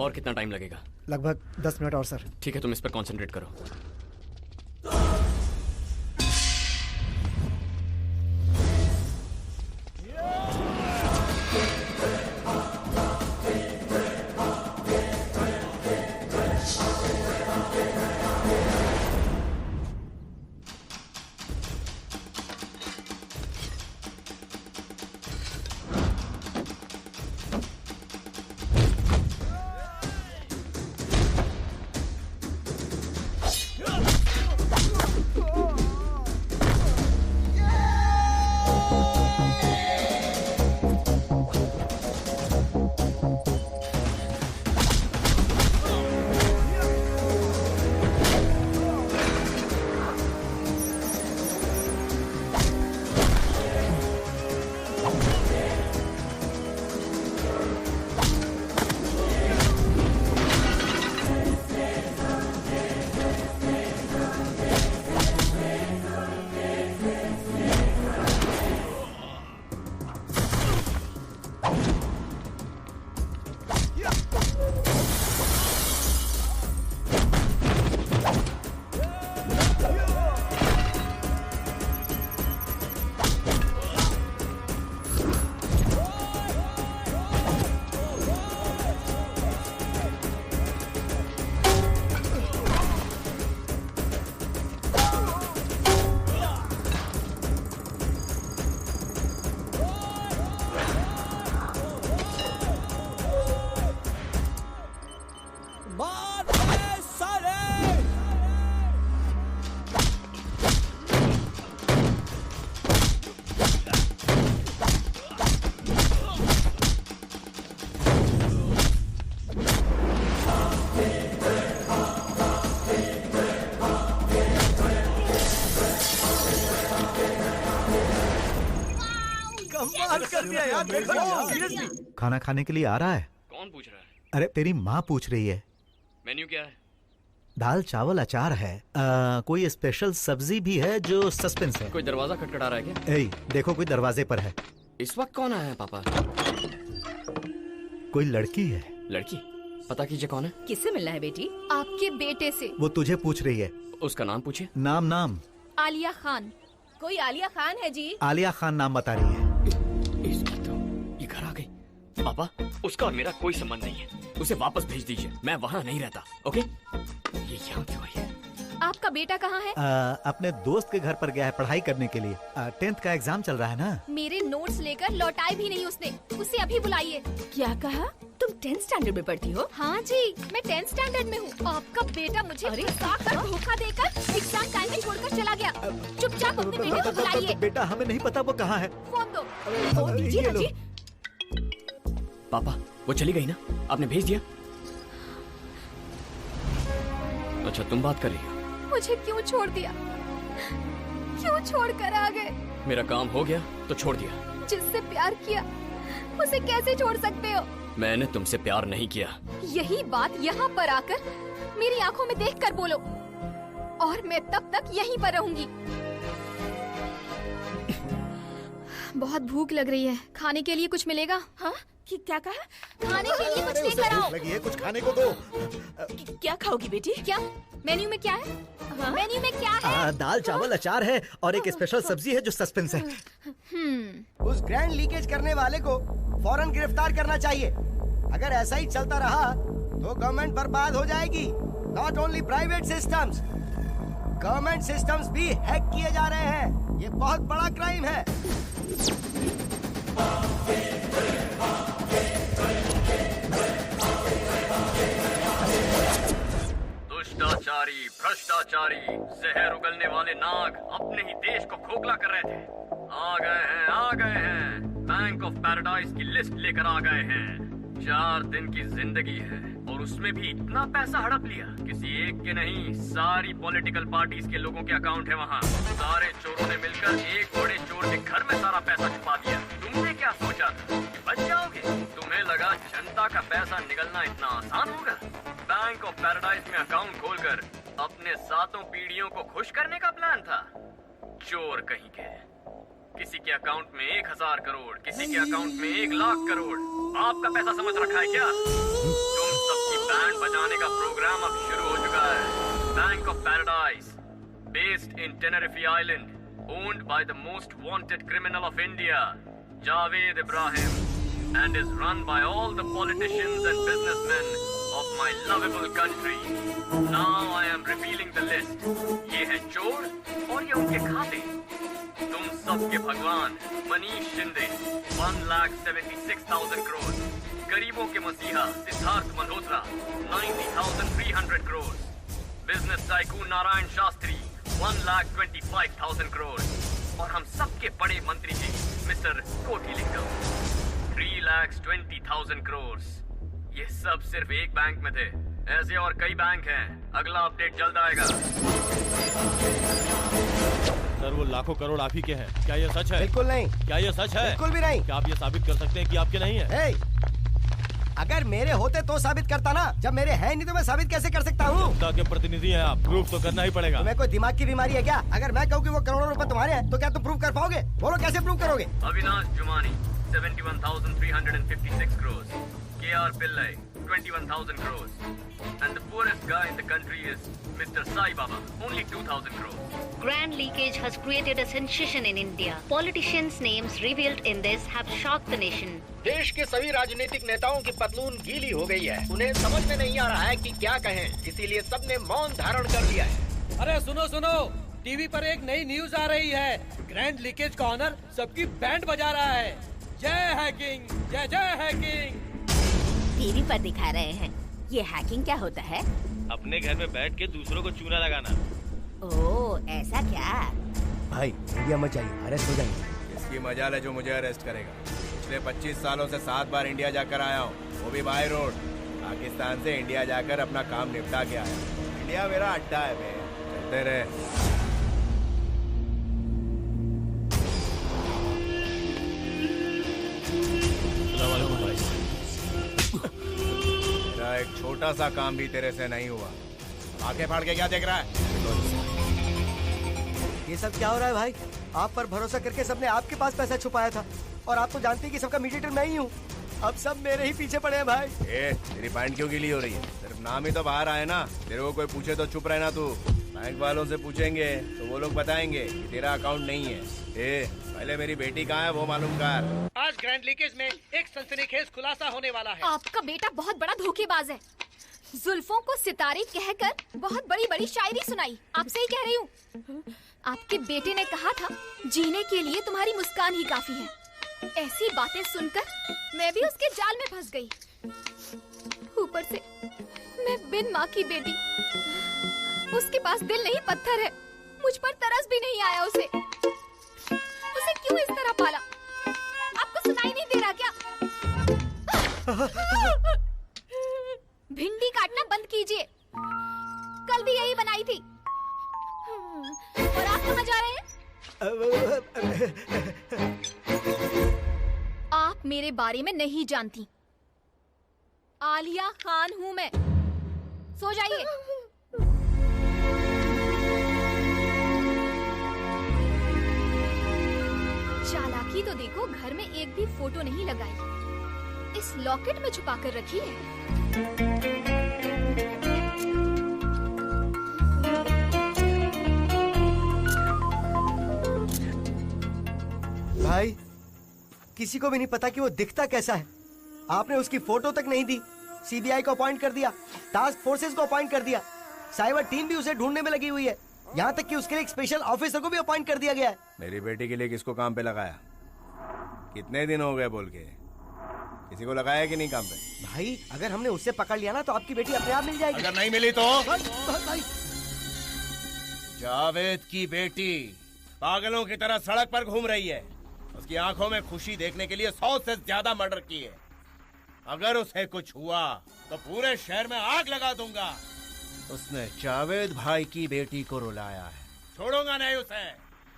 और कितना टाइम लगेगा? लगभग 10 मिनट और सर। ठीक है, तुम इस पर कंसंट्रेट करो। खाना खाने के लिए आ रहा है? कौन पूछ रहा है? अरे तेरी माँ पूछ रही है। मेन्यू क्या है? दाल चावल अचार है। कोई स्पेशल सब्जी भी है जो सस्पेंस है। कोई दरवाजा खटखटा रहा है क्या? ए, देखो कोई दरवाजे पर है। इस वक्त कौन आया है पापा? कोई लड़की है। लड़की? पता कीजिए कौन है। किससे मिलना है बेटी? आपके बेटे से। वो तुझे पूछ रही है। उसका नाम पूछिए। नाम आलिया खान। कोई आलिया खान है जी? आलिया खान नाम बता रही है। इसकी तो ये घर आ गई। पापा, उसका और मेरा कोई संबंध नहीं है। उसे वापस भेज दीजिए, मैं वहाँ नहीं रहता। ओके? ये यहाँ क्यों आई है? आपका बेटा कहाँ है? अपने दोस्त के घर पर गया है पढ़ाई करने के लिए। 10th का एग्जाम चल रहा है ना। मेरे नोट्स लेकर लौटाए भी नहीं उसने। उसे अभी बुलाइए। क्या कहा? तुम 10th स्टैंडर्ड में पढ़ती हो? हाँ जी, मैं 10th स्टैंडर्ड में हूँ। आपका बेटा मुझे फंसाकर धोखा देकर एग्जाम टाइम में छोड़कर चला गया। चुपचाप अपने बेटे को बुलाइए। बेटा हमें नहीं पता वो कहाँ है। फोन दो। फोन दीजिए ना जी। पापा वो चली गई ना, आपने भेज दिया? अच्छा तुम बात कर रही हो? मुझे क्यों छोड़ दिया? क्यों छोड़कर आ गए? मेरा काम हो गया तो छोड़ दिया। जिससे प्यार किया उसे कैसे छोड़ सकते हो? मैंने तुमसे प्यार नहीं किया। यही बात यहाँ पर आकर मेरी आंखों में देखकर बोलो, और मैं तब तक यहीं पर रहूंगी। बहुत भूख लग रही है, खाने के लिए कुछ मिलेगा? हाँ? क्या कहा? खाने के लिए कुछ लेकर आओ। लगी है, कुछ खाने को दो। क्या खाओगी बेटी? क्या मेन्यू में क्या है? हाँ? मेन्यू में क्या है? दाल चावल अचार है और एक स्पेशल सब्जी है जो सस्पेंस है। उस ग्रैंड लीकेज करने वाले को फौरन गिरफ्तार करना चाहिए। अगर ऐसा ही चलता रहा तो गवर्नमेंट बर्बाद हो जाएगी। Not only private systems, government systems भी हैक किए जा रहे हैं। ये बहुत बड़ा क्राइम है। दुष्टाचारी, भ्रष्टाचारी, जहर उगलने वाले नाग अपने ही देश को खोखला कर रहे थे। आ गए हैं। बैंक ऑफ पैराडाइज की लिस्ट लेकर आ गए हैं। 4 दिन की जिंदगी है और उसमें भी इतना पैसा हड़प लिया। किसी एक के नहीं, सारी पॉलिटिकल पार्टीज के लोगों के अकाउंट है वहाँ। सारे चोरों ने मिलकर एक बड़े चोर के घर में सारा पैसा छुपा दिया। तुमने क्या सोचा था कि बच जाओगे? तुम्हें लगा जनता का पैसा निकलना इतना आसान होगा? बैंक ऑफ पैराडाइज में अकाउंट खोलकर अपने 7 पीढ़ियों को खुश करने का प्लान था। चोर कहीं के। किसी के अकाउंट में 1000 करोड़, किसी के अकाउंट में 1 लाख करोड़। आपका पैसा समझ रखा है क्या? तुम सबकी बैंड बजाने का प्रोग्राम अब शुरू हो चुका है। Bank of Paradise, based in Tenerife island, owned by the most wanted criminal of India, Javed Ibrahim, and is run by all the politicians and businessmen of my lovable country. Now I am revealing the list. ये है चोर और ये उनके खाते। तुम सबके भगवान मनीष शिंदे 1,76,000 करोड़, गरीबों के मसीहा सिद्धार्थ मल्होत्रा 90,300 करोड़, बिजनेस टाइकून नारायण शास्त्री 1,25,000 करोड़, और हम सबके बड़े मंत्री जी मिस्टर कोटिलिंगम 3,20,000 करोड़। ये सब सिर्फ एक बैंक में थे। ऐसे और कई बैंक हैं। अगला अपडेट जल्द आएगा। सर वो लाखों करोड़ आप ही के हैं, क्या ये सच है? बिल्कुल नहीं। क्या ये सच है? बिल्कुल भी नहीं। क्या आप ये साबित कर सकते हैं कि आपके नहीं है? अगर मेरे होते तो साबित करता ना, जब मेरे हैं नहीं तो मैं साबित कैसे कर सकता हूँ? जनता के प्रतिनिधि हैं आप, प्रूफ तो करना ही पड़ेगा। तुम्हें कोई दिमाग की बीमारी है क्या? अगर मैं कहूँ कि वो करोड़ों रुपए तुम्हारे हैं तो क्या तुम प्रूव कर पाओगे? बोलो कैसे प्रूव करोगे? Avinash Jumani 71,356 crore, KR Pillai 21,000 crores, and the poorest guy in the country is Mr. Sai Baba, only 2,000 crores. Grand leakage has created a sensation in India. Politicians' names revealed in this have shocked the nation. देश के सभी राजनीतिक नेताओं की पतलून गीली हो गई है। उन्हें समझ में नहीं आ रहा है कि क्या कहें, इसीलिए सबने मौन धारण कर लिया है। अरे सुनो सुनो, टीवी पर एक नई न्यूज आ रही है। ग्रैंड लीकेज का ऑनर सबकी बैंड बजा रहा है। जय हैकिंग, जय जय हैकिंग। टीवी पर दिखा रहे हैं। ये हैकिंग क्या होता है? अपने घर में बैठ के दूसरों को चूना लगाना। ओह, ऐसा क्या? भाई इंडिया मत जाइए, अरेस्ट हो जाएंगे। इसकी मजाल है जो मुझे अरेस्ट करेगा। पिछले 25 सालों से 7 बार इंडिया जाकर आया हूँ, वो भी बाय रोड। पाकिस्तान से इंडिया जाकर अपना काम निपटा के आया। इंडिया मेरा अड्डा है बे, चलते रहे। मेरा एक छोटा सा काम भी तेरे से नहीं हुआ। आंखें फाड़ के क्या देख रहा है? ये सब क्या हो रहा है भाई? आप पर भरोसा करके सबने आपके पास पैसा छुपाया था और आप तो जानते हैं कि सबका मीडिएटर मैं ही हूँ। अब सब मेरे ही पीछे पड़े हैं भाई। तेरी पैंट क्यों गीली हो रही है? सिर्फ नाम ही तो बाहर आए ना। तेरे को कोई पूछे तो चुप रहना तू। बैंक वालों से पूछेंगे तो वो लोग बताएंगे कि तेरा अकाउंट नहीं है। पहले मेरी बेटी कहाँ है वो मालूम कर। आज ग्रैंड लीकेज में एक सनसनीखेज खुलासा होने वाला है। आपका बेटा बहुत बड़ा धोखेबाज है। जुल्फों को सितारे कहकर बहुत बड़ी बड़ी शायरी सुनाई। आपसे ही कह रही हूँ। आपके बेटे ने कहा था जीने के लिए तुम्हारी मुस्कान ही काफी है। ऐसी बातें सुनकर मैं मैं भी उसके जाल में फंस गई। ऊपर से मैं बिन माँ की बेटी, उसके पास दिल नहीं पत्थर है। मुझ पर तरस भी नहीं आया उसे क्यों इस तरह पाला? आपको सुनाई नहीं दे रहा क्या? भिंडी काटना बंद कीजिए, कल भी यही बनाई थी। और आप कहाँ जा रहे हैं? आप मेरे बारे में नहीं जानती। आलिया खान हूँ मैं। सो जाइए। चालाकी तो देखो, घर में एक भी फोटो नहीं लगाई, इस लॉकेट में छुपा कर रखी है। भाई, किसी को भी नहीं पता कि वो दिखता कैसा है। आपने उसकी फोटो तक नहीं दी। सीबीआई को अपॉइंट कर दिया, टास्क फोर्सेस को अपॉइंट कर दिया, साइबर टीम भी उसे ढूंढने में लगी हुई है। यहाँ तक कि उसके लिए एक स्पेशल ऑफिसर को भी अपॉइंट कर दिया गया है। मेरी बेटी के लिए किसको काम पे लगाया? कितने दिन हो गए बोल के? किसी को लगाया कि नहीं काम पे? भाई, अगर हमने उससे पकड़ लिया ना तो आपकी बेटी अपने आप मिल जाएगी। अगर नहीं मिली तो? भाई। जावेद की बेटी पागलों की तरह सड़क पर घूम रही है। उसकी आंखों में खुशी देखने के लिए 100 से ज्यादा मर्डर किए। अगर उसे कुछ हुआ तो पूरे शहर में आग लगा दूंगा। उसने जावेद भाई की बेटी को रुलाया है, छोड़ूंगा नहीं उसे।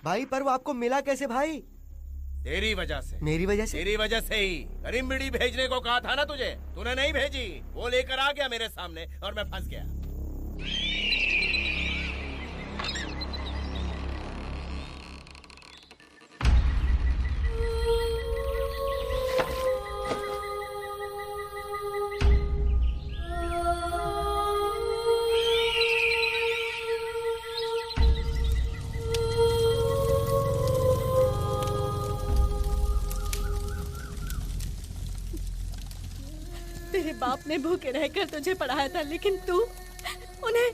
भाई, पर वो आपको मिला कैसे भाई? तेरी वजह से। मेरी वजह से? तेरी वजह से ही। करीम बीड़ी भेजने को कहा था ना तुझे, तूने नहीं भेजी। वो लेकर आ गया मेरे सामने और मैं फंस गया। तेरे बाप ने भूखे रहकर तुझे पढ़ाया था, लेकिन तू उन्हें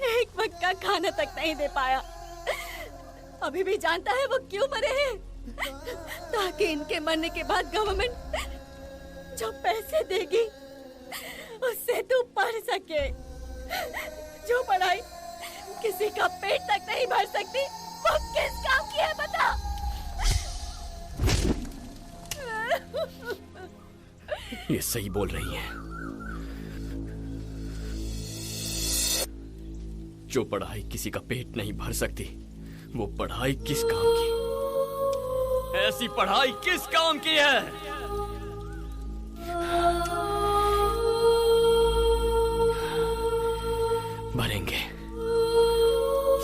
एक वक्त का खाना तक नहीं दे पाया। अभी भी जानता है वो क्यों मरे हैं? ताकि इनके मरने के बाद गवर्नमेंट जो पैसे देगी उससे तू पढ़ सके। जो पढ़ाई किसी का पेट तक नहीं भर सकती, वो किस काम की है बता? ये सही बोल रही है। जो पढ़ाई किसी का पेट नहीं भर सकती, वो पढ़ाई किस काम की? ऐसी पढ़ाई किस काम की है? भरेंगे,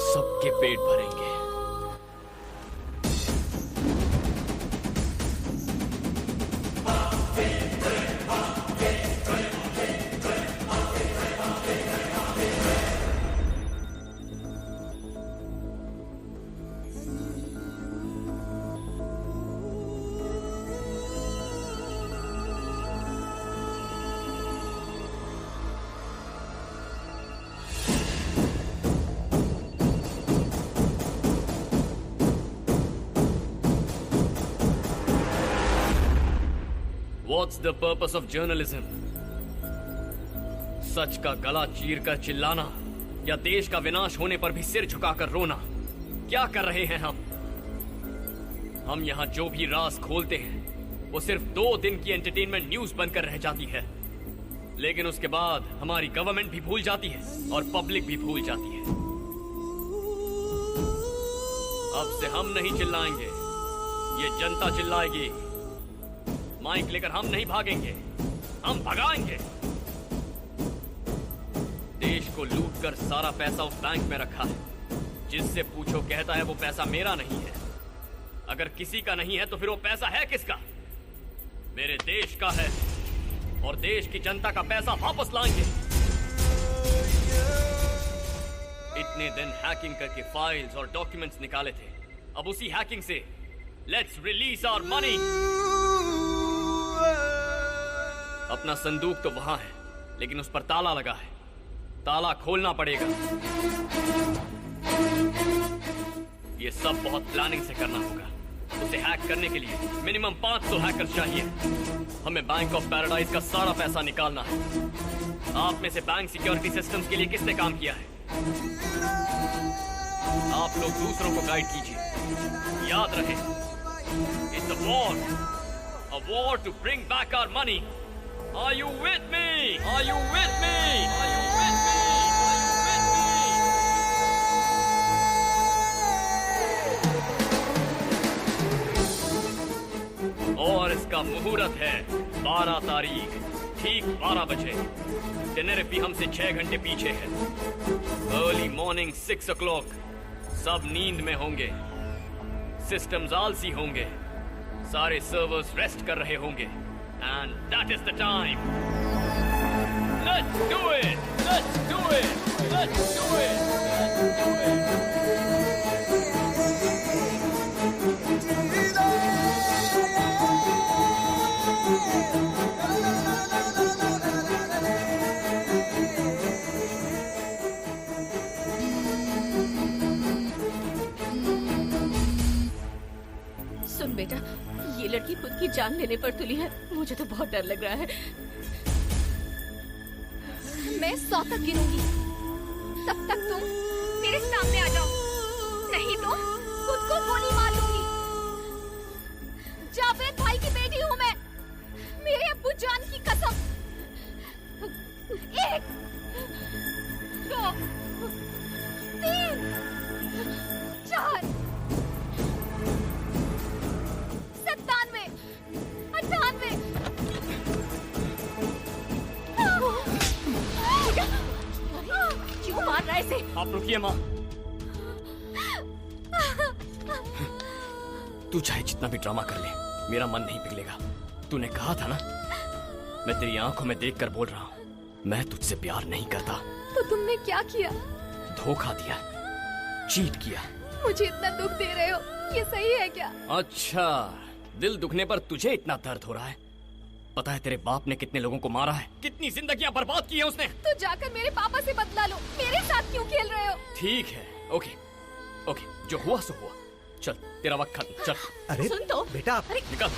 सबके पेट भरेंगे। What's the purpose of journalism? सच का गला चीर कर चिल्लाना या देश का विनाश होने पर भी सिर झुकाकर रोना? क्या कर रहे हैं हम यहाँ जो भी राज खोलते हैं वो सिर्फ 2 दिन की एंटरटेनमेंट न्यूज बनकर रह जाती है, लेकिन उसके बाद हमारी गवर्नमेंट भी भूल जाती है और पब्लिक भी भूल जाती है। अब से हम नहीं चिल्लाएंगे, ये जनता चिल्लाएगी। माइक लेकर हम नहीं भागेंगे, हम भगाएंगे। देश को लूटकर सारा पैसा उस बैंक में रखा है, जिससे पूछो कहता है वो पैसा मेरा नहीं है। अगर किसी का नहीं है तो फिर वो पैसा है किसका? मेरे देश का है, और देश की जनता का पैसा वापस लाएंगे। इतने दिन हैकिंग करके फाइल्स और डॉक्यूमेंट्स निकाले थे, अब उसी हैकिंग से लेट्स रिलीज आवर मनी। अपना संदूक तो वहां है, लेकिन उस पर ताला लगा है। ताला खोलना पड़ेगा। ये सब बहुत प्लानिंग से करना होगा। उसे हैक करने के लिए मिनिमम 500 हैकर्स चाहिए। हमें बैंक ऑफ पैराडाइज का सारा पैसा निकालना है। आप में से बैंक सिक्योरिटी सिस्टम्स के लिए किसने काम किया है? आप लोग दूसरों को गाइड कीजिए। याद रहे, it's a war to bring back our money. Are you with me? Are you with me? Are you with me? और इसका मुहूर्त है 12 तारीख, ठीक 12 बजे। डिनर भी हमसे 6 घंटे पीछे है। Early morning 6 o'clock। सब नींद में होंगे, सिस्टम्स आलसी होंगे, सारे सर्वर्स रेस्ट कर रहे होंगे। And that is the time. Let's do it, let's do it, let's do it, let's do it. सुन बेटा, ये लड़की खुद की जान लेने पर तुली है। मुझे तो बहुत डर लग रहा है। मैं 100 तक गिनूंगी, तब तक तुम मेरे सामने आ जाओ, नहीं तो खुद को गोली मार लूंगी। जावेद भाई की बेटी हूँ मैं, मेरे अब्बू जान की कसम। 1 2 3 4 97 98। क्यों मार रहा है इसे? आप रुकिए माँ। तू चाहे जितना भी ड्रामा कर ले, मेरा मन नहीं पिघलेगा। तूने कहा था ना, मैं तेरी आंखों में देखकर बोल रहा हूँ, मैं तुझसे प्यार नहीं करता। तो तुमने क्या किया? धोखा दिया, चीट किया। मुझे इतना दुख दे रहे हो, ये सही है क्या? अच्छा, दिल दुखने पर तुझे इतना दर्द हो रहा है? पता है तेरे बाप ने कितने लोगों को मारा है, कितनी जिंदगियां बर्बाद की है उसने। तो जाकर मेरे पापा से बदला लो, मेरे साथ क्यों खेल रहे हो? ठीक है, ओके ओके, जो हुआ सो हुआ। चल, तेरा वक्त खत्म, चल। अरे सुन तो बेटा, निकल।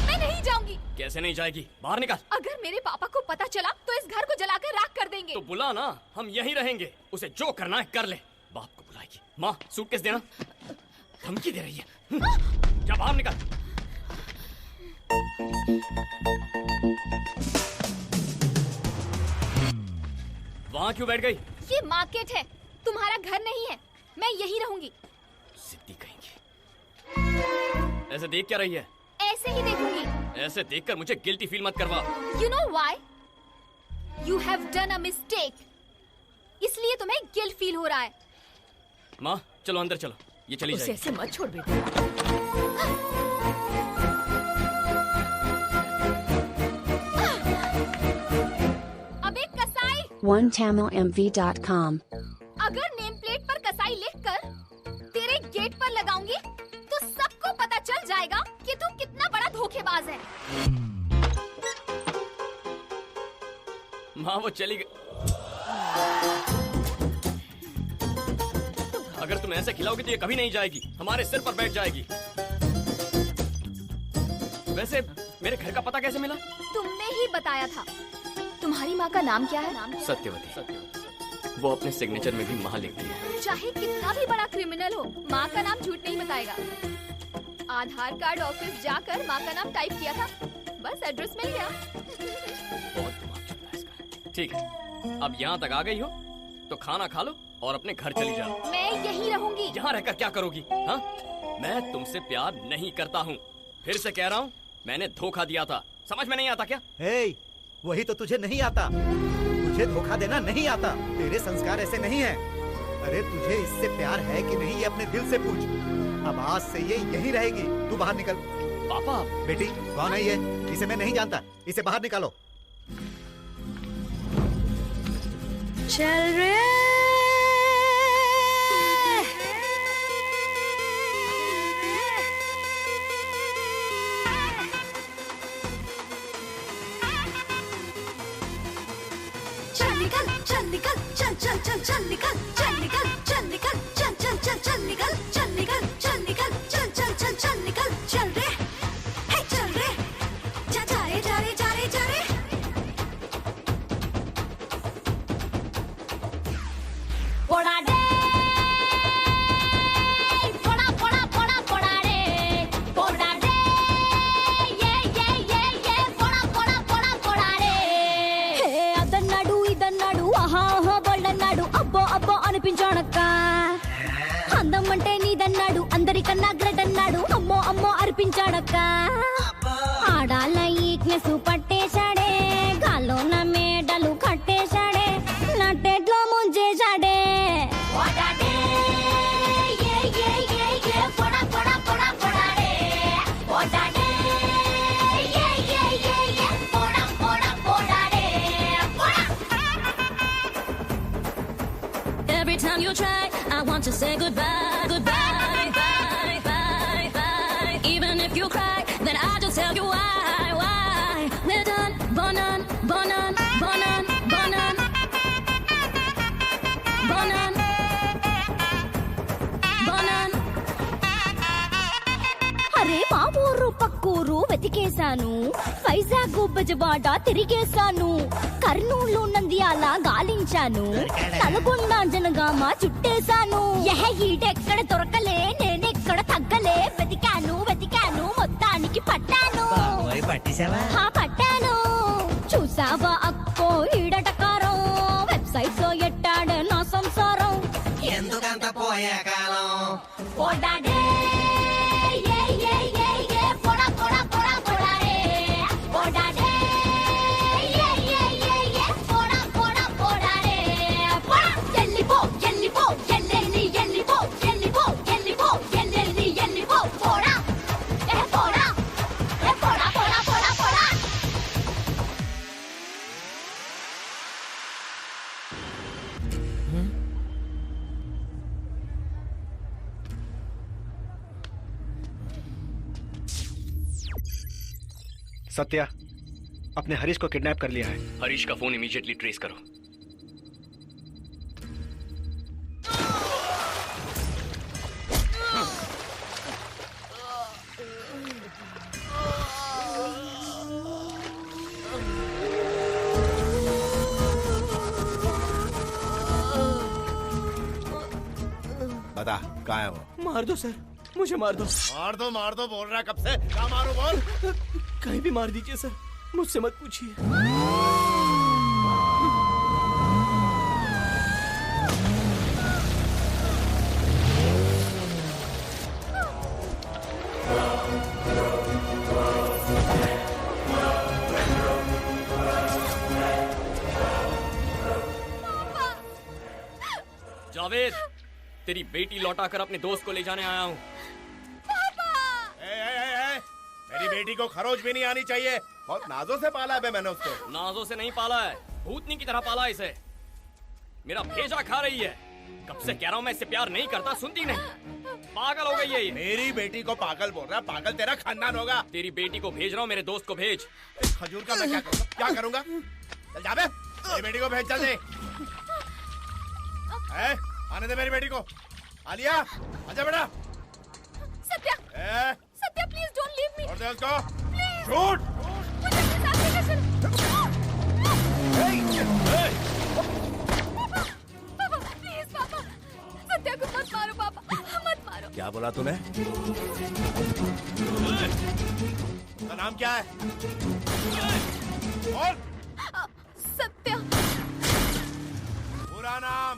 मैं नहीं जाऊंगी। कैसे नहीं जाएगी? बाहर निकल। अगर मेरे पापा को पता चला तो इस घर को जलाकर राख कर देंगे। तो बुला ना, हम यहीं रहेंगे। उसे जो करना है कर ले। बाप को बुलाएगी। माँ, सूटकेस देना। धमकी दे रही है। जा बाहर निकल। वहाँ क्यों बैठ गई? ये मार्केट है, तुम्हारा घर नहीं है। मैं यहीं रहूंगी। सिद्धि कहेंगी। ऐसे देख क्या रही है? ऐसे ही देखूंगी। ऐसे देखकर मुझे गिल्टी फील मत करवा। You know why? You have done a mistake. इसलिए तुम्हें गिल्ट फील हो रहा है। माँ, चलो अंदर चलो। ये चली उसे जाएगी। ऐसे मत छोड़ बेटा। अबे कसाई! OneTamilMV.com। अगर नेम प्लेट पर कसाई लिखकर तेरे गेट पर लगाऊंगी तो सबको पता चल जाएगा कि तू कितना बड़ा धोखेबाज है। माँ, वो चली गई। अगर तुम ऐसे खिलाओगी तो ये कभी नहीं जाएगी, हमारे सिर पर बैठ जाएगी। वैसे मेरे घर का पता कैसे मिला? तुमने ही बताया था। तुम्हारी माँ का नाम क्या है? सत्यवती। वो अपने सिग्नेचर में भी माँ लिखती है। चाहे कितना भी बड़ा क्रिमिनल हो, माँ का नाम झूठ नहीं बताएगा। आधार कार्ड ऑफिस जाकर माँ का नाम टाइप किया था, बस एड्रेस मिल गया। बहुत दिमाग चल रहा है इसका। ठीक है, अब यहाँ तक आ गई हो तो खाना खा लो और अपने घर चली जाओ। मैं यहीं रहूंगी। यहाँ रहकर क्या करोगी? हाँ, मैं तुमसे प्यार नहीं करता हूँ। फिर से कह रहा हूँ, मैंने धोखा दिया था। समझ में नहीं आता क्या? हे, वही तो तुझे नहीं आता। तुझे धोखा देना नहीं आता। तेरे संस्कार ऐसे नहीं है। अरे तुझे इससे प्यार है कि नहीं, ये अपने दिल से पूछ। अब आज से ये यहीं रहेगी। तू बाहर निकल। पापा। बेटी, कौन है ये? इसे मैं नहीं जानता। इसे बाहर निकालो। चल रे। चल निकल, चल निकल, चल चल चल चल निकल, चल निकल, चल निकल, चल चल चल चल निकल, चल निकल, चल निकल, चल चल चल चल निकल। అన్నాడు అందరికన్నా గ్రేట్ అన్నాడు అమ్మో అమ్మో అర్పించాడక్క ఆడాల ఈక్నెస్ పట్టేశాడే గాల్లోన మేడలు కట్టేశాడే నట్టేట్లో ముంచేశాడే Every time you try, I want to say goodbye, goodbye, bye, bye, bye. Even if you cry, then I'll just tell you why. We're done, bonan, bonan, bonan, bonan, bonan, bonan. అరే మా ఊరు పక్కూరు వెతికేశాను వైజాగ్ బజవాడ తిరిగేశాను కర్నూలు నంద్యాల గాలించాను నల్గొండ జనగామ చుట్టేశాను ఈడెక్కడ దొరకలే నేనెక్కడ తగ్గలే వెతికాను వెతికాను మొత్తానికి పట్టాను పట్టాను చూసావా అక్కో ఈడటకారం వెబ్సైట్ లో ఎట్టాడే నా సంసారం ఎందుకంత పోయే కాలం పోడాడే सत्या, अपने हरीश को किडनैप कर लिया है। हरीश का फोन इमीडिएटली ट्रेस करो। बता कहाँ है वो? मार दो सर, मुझे मार दो। मार दो बोल रहा है कब से? क्या मारो बोल? कहीं भी मार दीजिए सर, मुझसे मत पूछिए। जावेद, तेरी बेटी लौटाकर अपने दोस्त को ले जाने आया हूँ। मेरी बेटी को खरोच भी नहीं आनी चाहिए। बहुत नाजों से पाला है बे मैंने उसको। नाजों से नहीं पाला है, भूतनी की तरह पाला इसे। मेरा भेजा खा रही है। कब से कह रहा हूँ मैं इससे प्यार नहीं करता, सुनती नहीं। पागल हो गई है ये। मेरी बेटी को पागल बोल रहा है? पागल तेरा खानदान होगा। तेरी बेटी को भेज रहा हूँ, मेरे दोस्त को भेज। इस खजूर का मैं क्या करूँगा? चल जा बे, मेरी बेटी को भेज जल्दी। आने दे मेरी बेटी को। आलिया, आजा बेटा। Satya, Satya please don't leave me. छोड़ दे उसको। शूट। मुझे अपने साथ लेकर चलो। पापा, पापा, प्लीज पापा, सत्या को मत मारो पापा, मत मारो। क्या बोला तूने? तेरा नाम क्या है? बोल। सत्या। पूरा नाम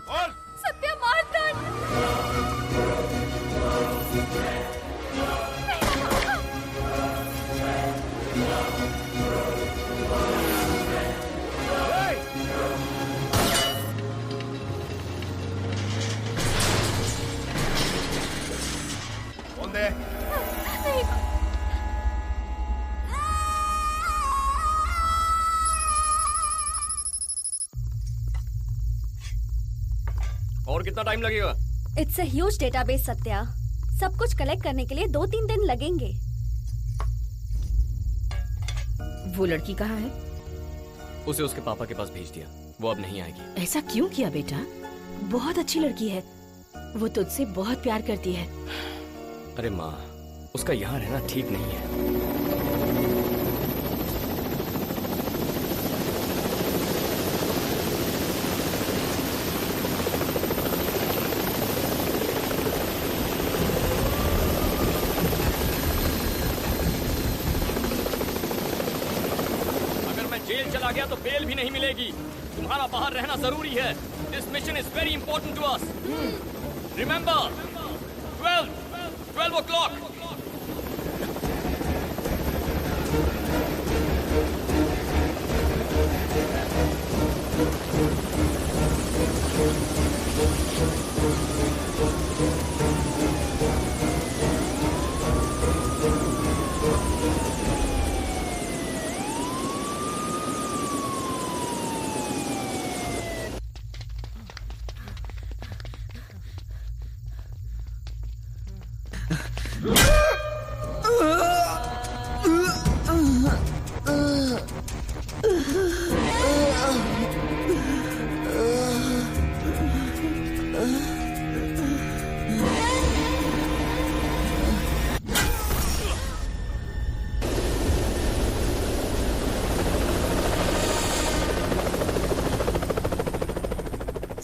बोल। सत्या मार्तंड। कौन दे? और कितना टाइम लगेगा? It's a huge database Satya, सब कुछ कलेक्ट करने के लिए 2-3 दिन लगेंगे। वो लड़की कहाँ है? उसे उसके पापा के पास भेज दिया, वो अब नहीं आएगी। ऐसा क्यों किया बेटा? बहुत अच्छी लड़की है, वो तुझसे बहुत प्यार करती है। अरे माँ, उसका यहाँ रहना ठीक नहीं है। जेल चला गया तो बेल भी नहीं मिलेगी। तुम्हारा बाहर रहना जरूरी है। This mission is very important to us. Remember, 12 o'clock.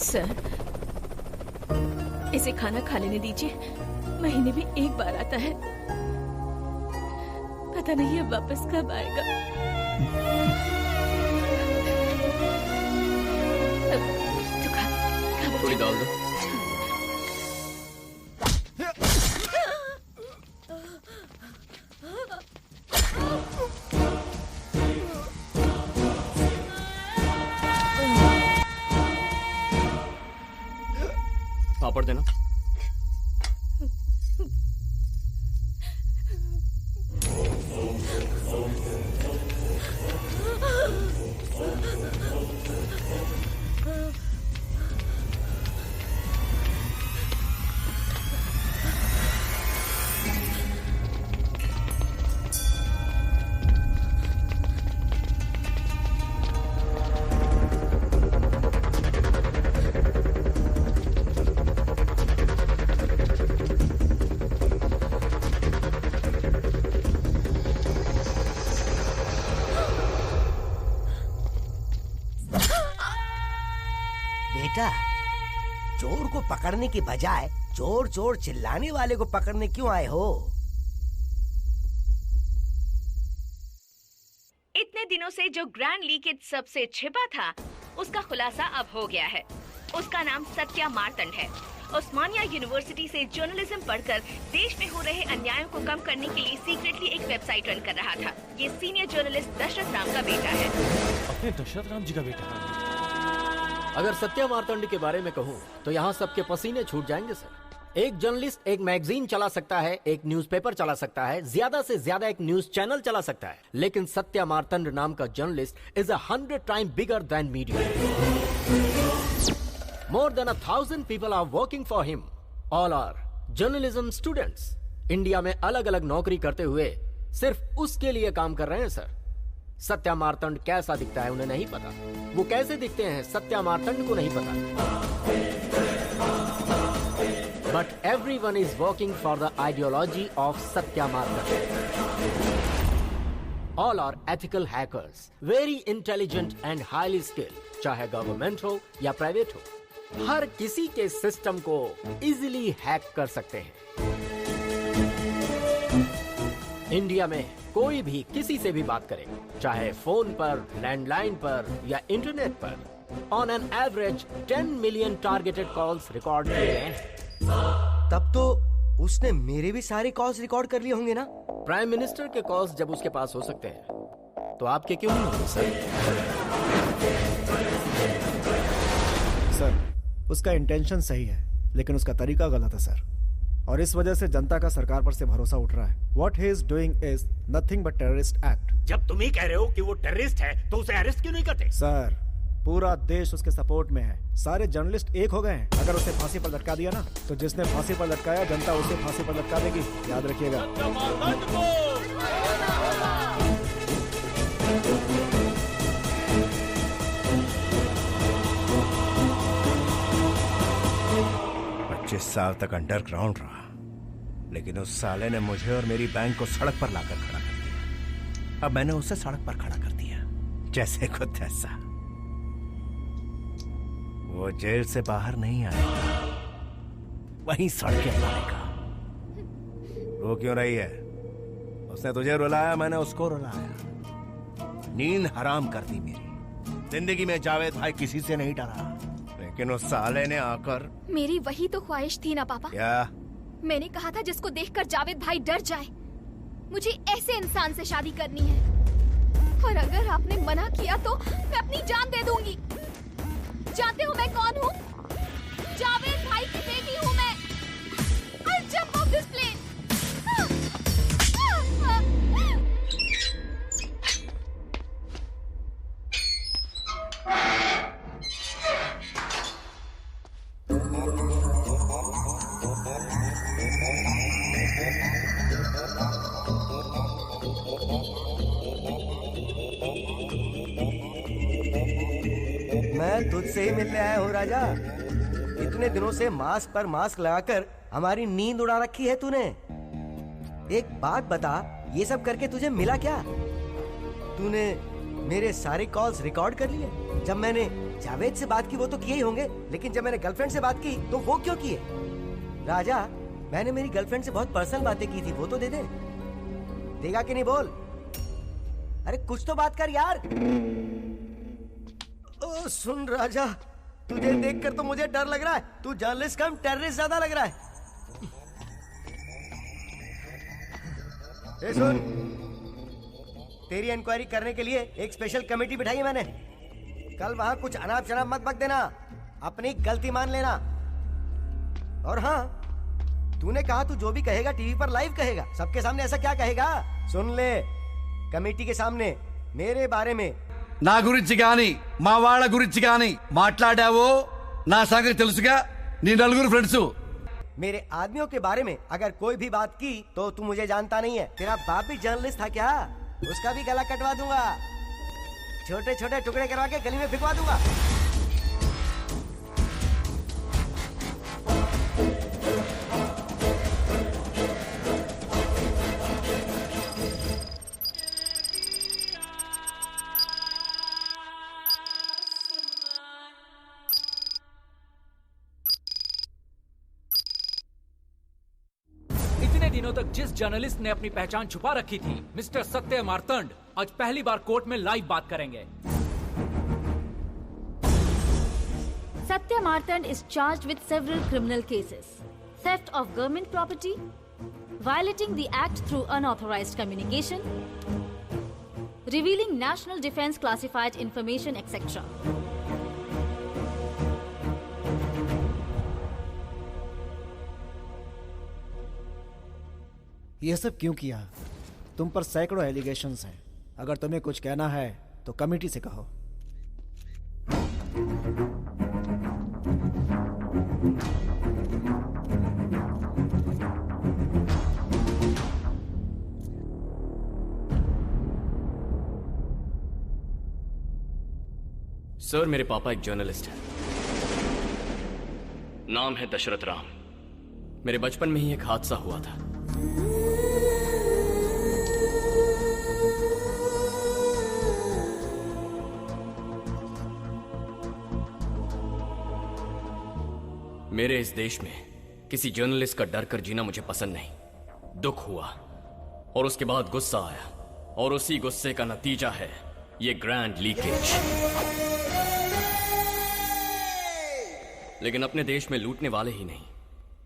Sir, इसे खाना खा लेने दीजिए। महीने में एक बार आता है, पता नहीं अब वापस कब आएगा। तो खा थोड़ी दाल दो। पापड़ देना। चोर को पकड़ने की बजाय चोर चोर चिल्लाने वाले को पकड़ने क्यों आए हो? इतने दिनों से जो ग्रैंड लीकेज सबसे छिपा था, उसका खुलासा अब हो गया है। उसका नाम सत्या मार्तंड है। उस्मानिया यूनिवर्सिटी से जर्नलिज्म पढ़कर देश में हो रहे अन्यायों को कम करने के लिए सीक्रेटली एक वेबसाइट रन कर रहा था। ये सीनियर जर्नलिस्ट दशरथ राम का बेटा है। अपने दशरथ राम जी का बेटा? अगर सत्या मार्तंड के बारे में कहूँ तो यहाँ सबके पसीने छूट जाएंगे सर। एक जर्नलिस्ट एक मैगजीन चला सकता है, एक न्यूज़पेपर चला सकता है, ज्यादा से ज्यादा एक न्यूज चैनल चला सकता है, लेकिन सत्या मार्तंड नाम का journalist is 100 time bigger than media. More than 1000 people are working for him. All are journalism students. India में अलग अलग नौकरी करते हुए सिर्फ उसके लिए काम कर रहे हैं सर। सत्या मार्तंड कैसा दिखता है उन्हें नहीं पता। वो कैसे दिखते हैं सत्या मार्तंड को नहीं पता। But everyone is working for the ideology of Satya Martand. All are ethical hackers, very intelligent and highly skilled, चाहे गवर्नमेंट हो या प्राइवेट हो। हर किसी के सिस्टम को इजीली हैक कर सकते हैं। इंडिया में कोई भी किसी से भी बात करे, चाहे फोन पर, लैंडलाइन पर या इंटरनेट पर, on an average 10 million targeted calls record किए गए हैं। तब तो उसने मेरे भी सारे कॉल्स रिकॉर्ड कर लिए होंगे ना? प्राइम मिनिस्टर के कॉल्स जब उसके पास हो सकते हैं तो आपके क्यों नहीं होंगे सर? सर, उसका इंटेंशन सही है लेकिन उसका तरीका गलत है सर, और इस वजह से जनता का सरकार पर से भरोसा उठ रहा है। What he is doing is nothing but terrorist act। जब तुम ही कह रहे हो कि वो टेररिस्ट है तो उसे अरेस्ट क्यों नहीं करते? सर, पूरा देश उसके सपोर्ट में है। सारे जर्नलिस्ट एक हो गए हैं। अगर उसे फांसी पर लटका दिया ना तो जिसने फांसी पर लटकाया जनता उसे फांसी पर लटका देगी, याद रखिएगा। जिस साल तक अंडरग्राउंड रहा, लेकिन उस साले ने मुझे और मेरी बैंक को सड़क पर लाकर खड़ा कर दिया। अब मैंने उसे सड़क पर खड़ा कर दिया, जैसे को तैसा। वो जेल से बाहर नहीं आएगा, वहीं सड़कें मारेगा। रो क्यों रही है? उसने तुझे रुलाया, मैंने उसको रुलाया। नींद हराम कर दी मेरी। जिंदगी में जावेद भाई किसी से नहीं डरा, लेकिन उस साले ने आकर। मेरी वही तो ख्वाहिश थी ना पापा। क्या मैंने कहा था जिसको देखकर जावेद भाई डर जाए। मुझे ऐसे इंसान से शादी करनी है और अगर आपने मना किया तो मैं अपनी जान दे दूंगी। जानते हो मैं कौन हूँ? जावेद भाई की बेटी हूँ मैं। I'll jump off this plane. मैं तुझसे ही मिलने आया हूँ राजा। इतने दिनों से मास्क पर मास्क लगाकर हमारी नींद उड़ा रखी है तूने। एक बात बता, ये सब करके तुझे मिला क्या? तूने मेरे सारे कॉल्स रिकॉर्ड कर लिए। जब मैंने जावेद से बात की वो तो किए ही होंगे, लेकिन जब मैंने गर्लफ्रेंड से बात की तो वो क्यों किए? राजा, मैंने मेरी गर्लफ्रेंड से बहुत पर्सनल बातें की थी, वो तो दे दे। देगा कि नहीं बोल? अरे कुछ तो बात कर यार। ओ सुन राजा, तुझे देखकर तो मुझे डर लग रहा है। तू जर्नलिस्ट कम टेररिस्ट ज्यादा लग रहा है। ए सुन, तेरी इंक्वायरी करने के लिए एक स्पेशल कमेटी बिठाई है मैंने। कल वहां कुछ अनाप शनाप मत बक देना, अपनी गलती मान लेना। और हाँ, तूने कहा तू जो भी कहेगा टीवी पर लाइव कहेगा। सबके सामने ऐसा क्या कहेगा? सुन ले, कमेटी के सामने मेरे बारे में నా గురించి గాని మా వాళ్ళ గురించి గాని మాట్లాడావో నా సంగతి తెలుసుగా। నీ నలుగురు ఫ్రెండ్స్ मेरे आदमियों के बारे में अगर कोई भी बात की तो तू मुझे जानता नहीं है। तेरा बाप भी जर्नलिस्ट था क्या? उसका भी गला कटवा दूंगा, छोटे छोटे टुकड़े करवा के गली में फिकवा दूंगा। दिनों तक जिस जर्नलिस्ट ने अपनी पहचान छुपा रखी थी, मिस्टर सत्य मार्तंड, आज पहली बार कोर्ट में लाइव बात करेंगे। Satya Martand is charged with several criminal cases: theft of government property, violating the act through unauthorized communication, revealing national defense classified information, etc. ये सब क्यों किया? तुम पर सैकड़ों एलिगेशंस हैं। अगर तुम्हें कुछ कहना है तो कमेटी से कहो। सर, मेरे पापा एक जर्नलिस्ट हैं। नाम है दशरथ राम। मेरे बचपन में ही एक हादसा हुआ था। मेरे इस देश में किसी जर्नलिस्ट का डर कर जीना मुझे पसंद नहीं। दुख हुआ और उसके बाद गुस्सा आया, और उसी गुस्से का नतीजा है ये ग्रैंड लीकेज। लेकिन अपने देश में लूटने वाले ही नहीं,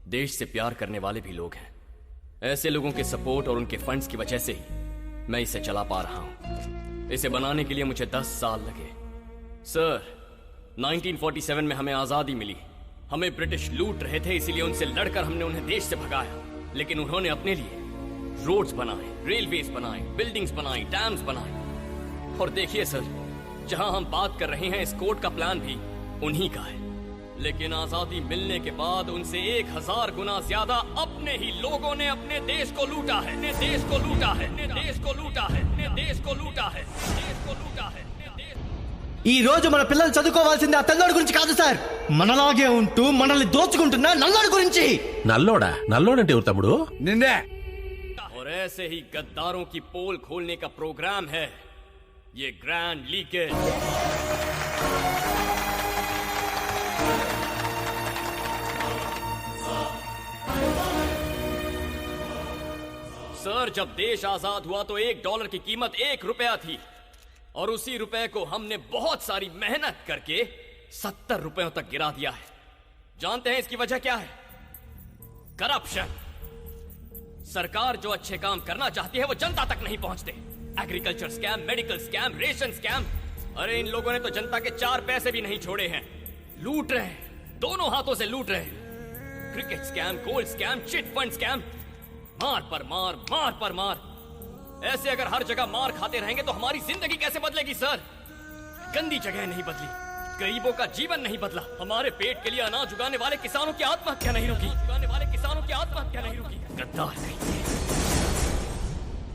देश से प्यार करने वाले भी लोग हैं। ऐसे लोगों के सपोर्ट और उनके फंड्स की वजह से ही मैं इसे चला पा रहा हूं। इसे बनाने के लिए मुझे 10 साल लगे। सर, 1947 में हमें आजादी मिली। हमें ब्रिटिश लूट रहे थे, इसीलिए उनसे लड़कर हमने उन्हें देश से भगाया। लेकिन उन्होंने अपने लिए रोड्स बनाए, रेलवेज बनाए, बिल्डिंग्स बनाई, डैम्स बनाए। और देखिए सर, जहां हम बात कर रहे हैं, इस कोर्ट का प्लान भी उन्हीं का है। लेकिन आजादी मिलने के बाद उनसे 1000 गुना ज्यादा अपने ही लोगों ने अपने देश को लूटा है। अपने देश को लूटा है, अपने देश को लूटा है, अपने देश को लूटा है, देश को लूटा है। ఈ రోజు మన పిల్లలు చదువుకోవాల్సింది ఆ తెల్లోడి గురించి కాదు సార్, మనలాగే ఉంటూ మనల్ని దోచుకుంటున్న నల్లోడి గురించి। నల్లోడా? నల్లోడంటే ఎవరు తమ్ముడు? నిన్నే। और ऐसे ही गद्दारों की पोल खोलने का प्रोग्राम है ये ग्रैंड लीकेज। सर, जब देश आजाद हुआ तो $1 की कीमत ₹1 थी, और उसी रुपए को हमने बहुत सारी मेहनत करके 70 रुपयों तक गिरा दिया है। जानते हैं इसकी वजह क्या है? करप्शन। सरकार जो अच्छे काम करना चाहती है वो जनता तक नहीं पहुंचते। Agriculture scam, medical scam, ration scam. अरे इन लोगों ने तो जनता के 4 पैसे भी नहीं छोड़े हैं। लूट रहे हैं, दोनों हाथों से लूट रहे हैं। Cricket scam, gold scam, chit fund scam. मार पर मार, मार पर मार। ऐसे अगर हर जगह मार खाते रहेंगे तो हमारी जिंदगी कैसे बदलेगी सर? गंदी जगह नहीं बदली, गरीबों का जीवन नहीं बदला, हमारे पेट के लिए अनाज उगाने वाले किसानों की आत्महत्या नहीं रुकी, गद्दार नहीं।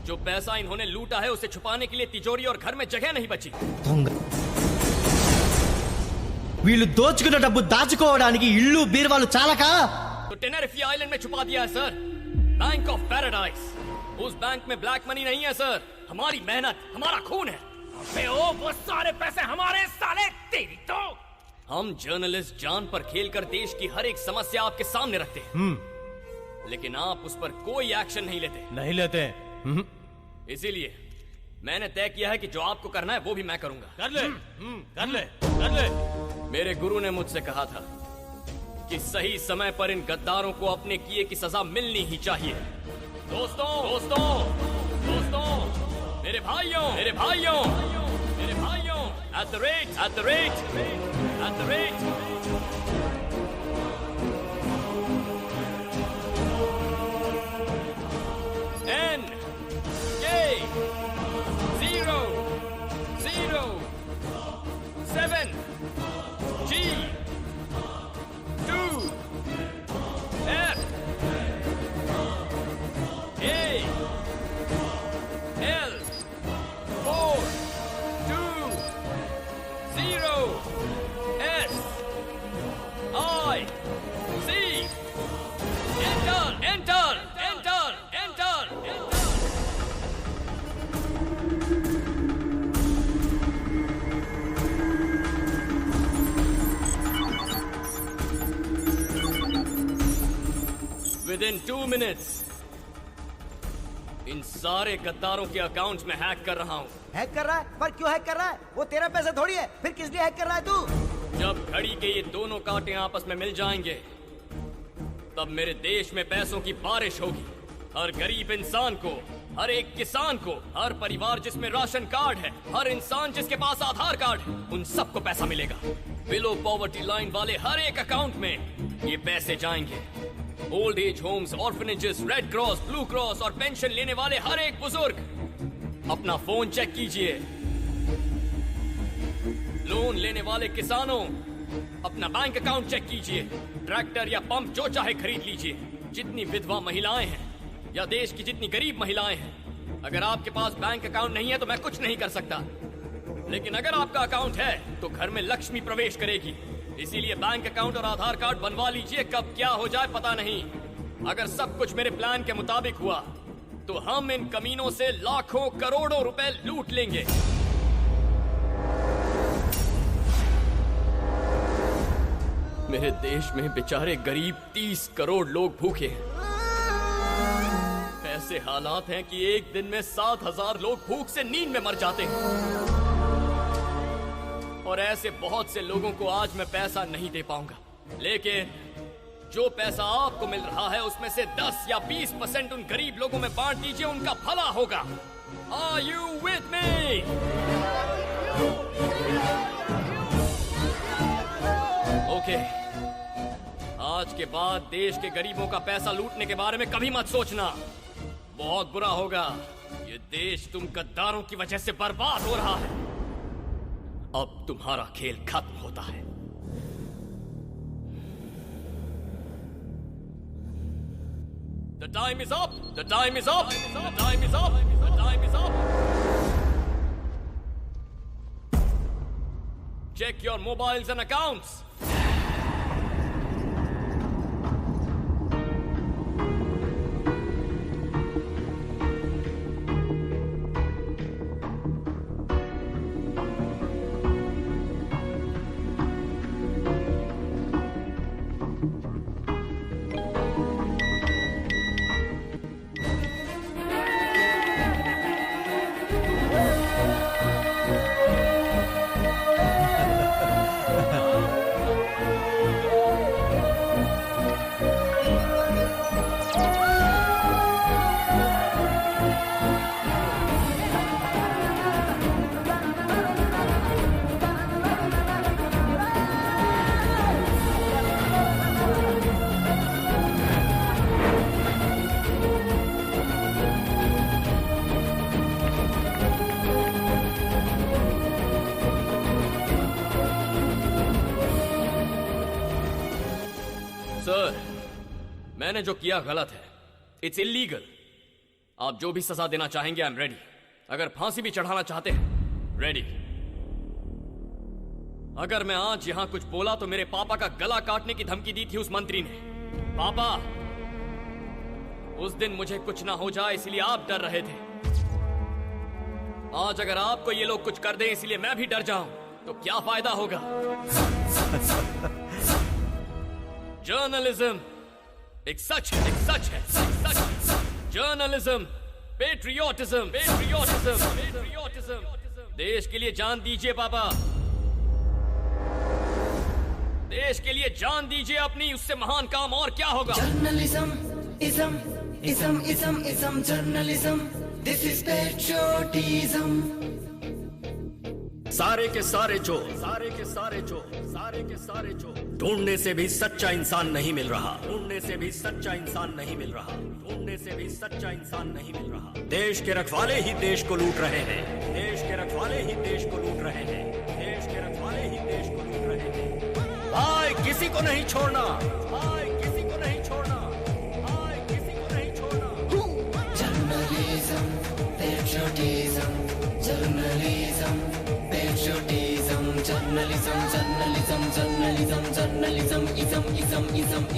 जो पैसा इन्होंने लूटा है उसे छुपाने के लिए तिजोरी और घर में जगह नहीं बची। వీళ్ళు దోచుకున్న డబ్బు దాచుకోవడానికి ఇల్లు బీరువాలు చాలక तो टेनेरिफे आइलैंड में छुपा दिया है सर, बैंक ऑफ पैराडाइज। उस बैंक में ब्लैक मनी नहीं है सर, हमारी मेहनत, हमारा खून है। वो सारे पैसे हमारे, साले तेरी तो। हम जर्नलिस्ट जान पर खेलकर देश की हर एक समस्या आपके सामने रखते हैं, लेकिन आप उस पर कोई एक्शन नहीं लेते। इसीलिए मैंने तय किया है कि जो आपको करना है वो भी मैं करूंगा। कर ले। मेरे गुरु ने मुझसे कहा था कि सही समय पर इन गद्दारों को अपने किए की सजा मिलनी ही चाहिए। दोस्तों, मेरे भाइयों, at the rate 10 0 0 7 G 2 F A L 4 2 0 S I C Enter. Within 2 minutes, इन सारे गद्दारों के अकाउंट्स में हैक कर रहा हूँ। हैक कर रहा है? पर क्यों हैक कर रहा है? वो तेरा पैसा थोड़ी है, फिर किस लिए हैक कर रहा है तू? जब घड़ी के ये दोनों कांटे आपस में मिल जाएंगे, तब मेरे देश में पैसों की बारिश होगी। हर गरीब इंसान को, हर एक किसान को, हर परिवार जिसमें राशन कार्ड है, हर इंसान जिसके पास आधार कार्ड है, उन सबको पैसा मिलेगा। बिलो पॉवर्टी लाइन वाले हर एक अकाउंट में ये पैसे जाएंगे। Old age homes, orphanages, red cross, blue cross और पेंशन लेने वाले हर एक बुजुर्ग, अपना फोन चेक कीजिए। लोन लेने वाले किसानों, अपना बैंक अकाउंट चेक कीजिए। ट्रैक्टर या पंप जो चाहे खरीद लीजिए। जितनी विधवा महिलाएं हैं या देश की जितनी गरीब महिलाएं हैं, अगर आपके पास बैंक अकाउंट नहीं है तो मैं कुछ नहीं कर सकता, लेकिन अगर आपका अकाउंट है तो घर में लक्ष्मी प्रवेश करेगी। इसीलिए बैंक अकाउंट और आधार कार्ड बनवा लीजिए, कब क्या हो जाए पता नहीं। अगर सब कुछ मेरे प्लान के मुताबिक हुआ तो हम इन कमीनों से लाखों करोड़ों रुपए लूट लेंगे। मेरे देश में बेचारे गरीब 30 करोड़ लोग भूखे हैं। ऐसे हालात हैं कि एक दिन में 7,000 लोग भूख से नींद में मर जाते हैं। और ऐसे बहुत से लोगों को आज मैं पैसा नहीं दे पाऊंगा, लेकिन जो पैसा आपको मिल रहा है उसमें से 10 या 20% उन गरीब लोगों में बांट दीजिए, उनका भला होगा। Are you with me? Okay, आज के बाद देश के गरीबों का पैसा लूटने के बारे में कभी मत सोचना, बहुत बुरा होगा। ये देश तुम गद्दारों की वजह से बर्बाद हो रहा है। अब तुम्हारा खेल खत्म होता है। The time is up. The time is up. The time is up. The time is up. Check your mobiles and accounts. मैंने जो किया गलत है, इट्स इलीगल। आप जो भी सजा देना चाहेंगे, आई एम रेडी। अगर फांसी भी चढ़ाना चाहते हैं, रेडी। अगर मैं आज यहां कुछ बोला तो मेरे पापा का गला काटने की धमकी दी थी उस मंत्री ने। पापा, उस दिन मुझे कुछ ना हो जाए इसलिए आप डर रहे थे। आज अगर आपको ये लोग कुछ कर दें इसलिए मैं भी डर जाऊं तो क्या फायदा होगा? जर्नलिज्म एक सच है, एक सच है, एक सच है। Journalism, patriotism, patriotism, patriotism. देश के लिए जान दीजिए पापा, देश के लिए जान दीजिए अपनी, उससे महान काम और क्या होगा? Journalism, ism, journalism. This is patriotism. सारे के सारे चोर, सारे के सारे चोर, सारे के सारे चोर। ढूंढने से भी सच्चा इंसान नहीं मिल रहा, ढूंढने से भी सच्चा इंसान नहीं मिल रहा, ढूंढने से भी सच्चा इंसान नहीं मिल रहा। देश के रखवाले ही देश को लूट रहे हैं, देश के रखवाले ही देश को लूट रहे हैं, देश के रखवाले ही देश को लूट रहे हैं। भाई किसी को नहीं छोड़ना, भाई किसी को नहीं छोड़ना, भाई किसी को नहीं छोड़ना। Journalism, patriotism, journalism, patriotism, journalism, journalism, journalism, journalism,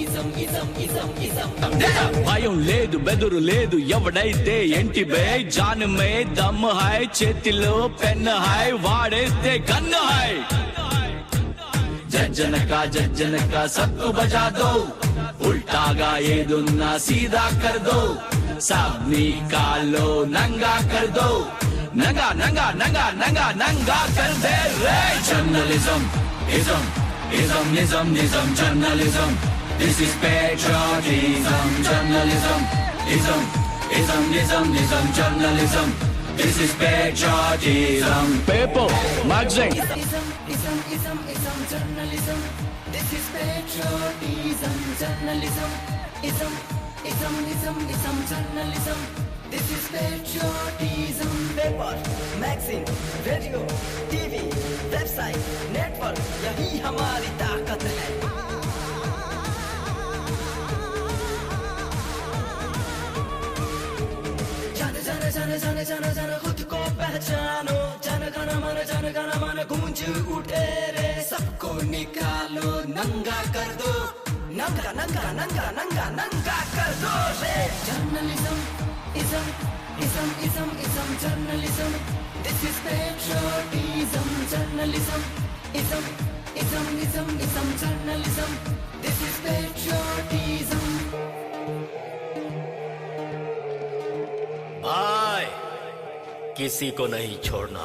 ism. భయం లేదు బెదురు లేదు ఎవడైతే ఎంటి బే జాన్ మే దమ్ హై చేతిలో పెన్ హై వాడైతే గన్ హై जज्जन का सबको बजा दो उल्टागा ये दुन्ना सीधा कर दो सब निकालो नंगा कर दो नंगा नंगा नंगा नंगा नंगा कर दे रे journalism ism ism nism nism journalism this is patriotism journalism ism ism nism nism journalism this is patriotism paper magazine Ism, journalism. This is patriotism, journalism. Ism, journalism. This is patriotism. Paper, magazine, radio, TV, website, network. यही हमारी ताकत है. जाने खुद को पहचानो जन गण मन गूंज उठे रे सबको निकालो नंगा कर दो नंगा नंगा नंगा नंगा नंगा कर दो रे journalism ism ism ism ism journalism this is patriotism journalism ism ism ism ism journalism this is patriotism भाई किसी को नहीं छोड़ना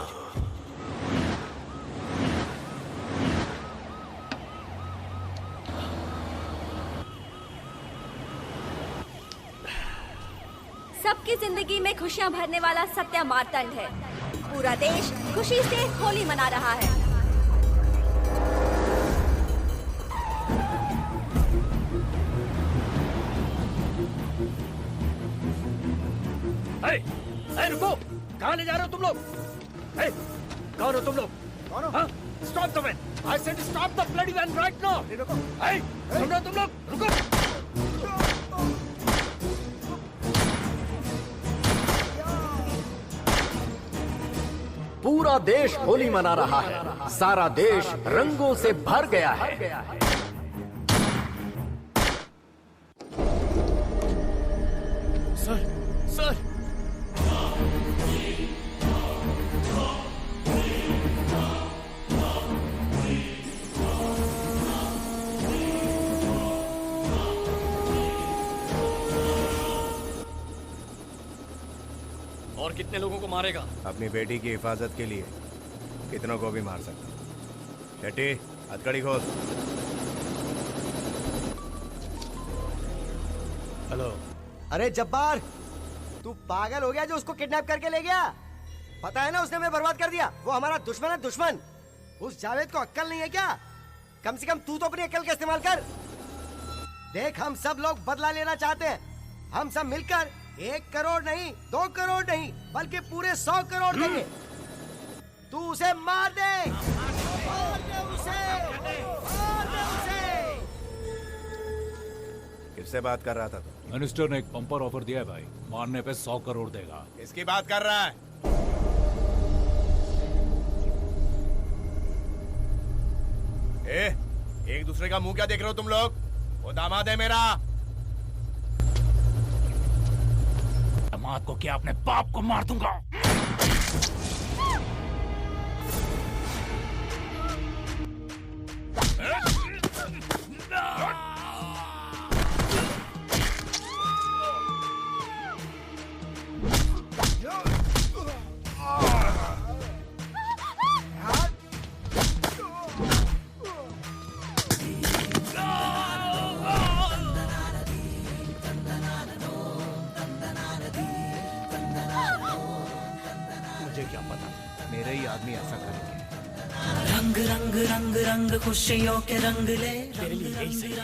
सबकी जिंदगी में खुशियां भरने वाला सत्या मार्तंड है। पूरा देश खुशी से होली मना रहा है। रुको, कहाँ ले जा रहे हो तुम लोग? कौन हो तुम लोग? कौन हो? Stop the van! I said stop the bloody van right now! रुको! सुन रहे हो तुम लोग? रुको! पूरा देश होली मना रहा है, सारा देश रंगों से भर गया है। सर, सर, और कितने लोगों को मारेगा? अपनी बेटी की हिफाजत के लिए कितनों को भी मार सकता। शेट्टी, हथकड़ी खोल। हेलो। अरे जब्बार, तू पागल हो गया जो उसको किडनैप करके ले गया? पता है ना उसने हमें बर्बाद कर दिया। वो हमारा दुश्मन है, दुश्मन। उस जावेद को अक्ल नहीं है क्या? कम से कम तू तो अपनी अक्ल का इस्तेमाल कर। देख, हम सब लोग बदला लेना चाहते हैं। हम सब मिलकर 1 करोड़ नहीं, 2 करोड़ नहीं, बल्कि पूरे 100 करोड़ देंगे। तू उसे मार दे, मार दे उसे, मार दे उसे। किससे बात कर रहा था तू? मिनिस्टर ने एक बम्पर ऑफर दिया है भाई, मारने पे 100 करोड़ देगा। इसकी बात कर रहा है? एक दूसरे का मुंह क्या देख रहे हो तुम लोग? वो दामाद है मेरा। दामाद को क्या, अपने बाप को मार दूंगा। खुशियों के रंग ले, तेरे लिए यही सही है।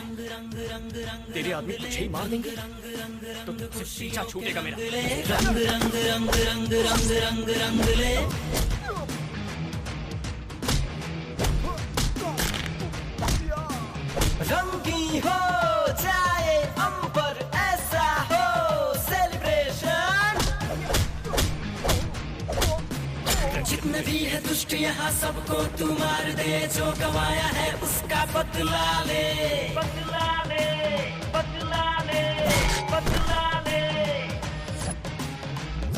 तेरे आदमी तुझे ही मार देंगे तो तुझसे पीछा छूटेगा मेरा। रंग रंग रंग रंग रंग रंग रंग ले। रंगी हो जाए अंबर, ऐसा हो सेलिब्रेशन। जितने भी है दुष्ट यहाँ सबको तू मार दे, जो गवाया है उसका बदला ले, बदला ले, बदला ले, बदला ले।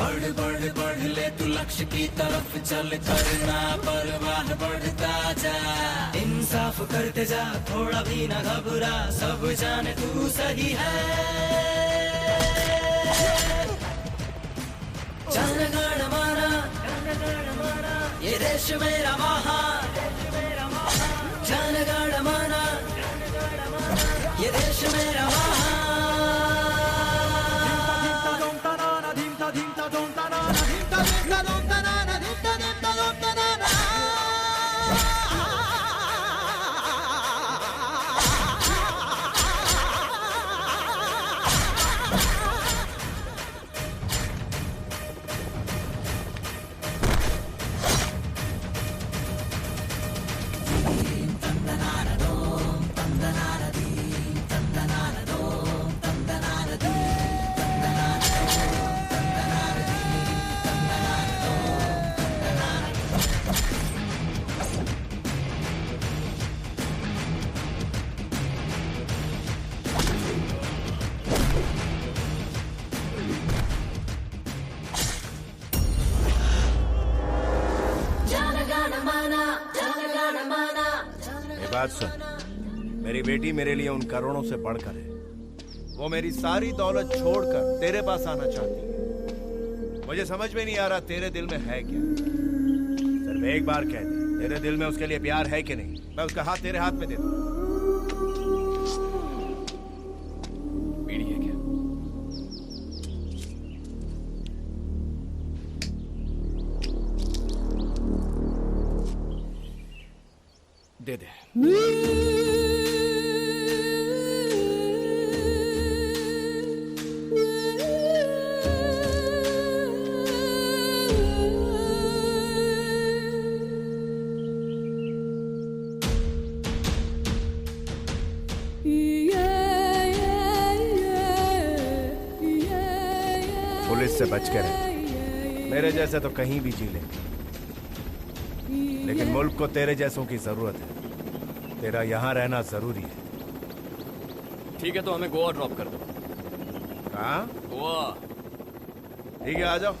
बढ़ बढ़ बढ़ ले तू लक्ष्य की तरफ चल, करना परवाह बढ़ता जा। इंसाफ करते जा, थोड़ा भी ना घबरा, सब जाने तू सही है। जनगण माना, ये देश मेरा महान। जनगण माना, ये देश मेरा महान। बात सुन, मेरी बेटी मेरे लिए उन करोड़ों से बढ़कर है। वो मेरी सारी दौलत छोड़कर तेरे पास आना चाहती है। मुझे समझ में नहीं आ रहा तेरे दिल में है क्या। सिर्फ एक बार कह दे, तेरे दिल में उसके लिए प्यार है कि नहीं? मैं उसका हाथ तेरे हाथ में दे दूं। बीड़ी है क्या? दे दे। पुलिस से बच के रहे, मेरे जैसे तो कहीं भी जी लेंगे, लेकिन मुल्क को तेरे जैसों की जरूरत है। तेरा यहाँ रहना जरूरी है। ठीक है, तो हमें गोवा ड्रॉप कर दो। कहाँ? गोवा। ठीक है, आ जाओ।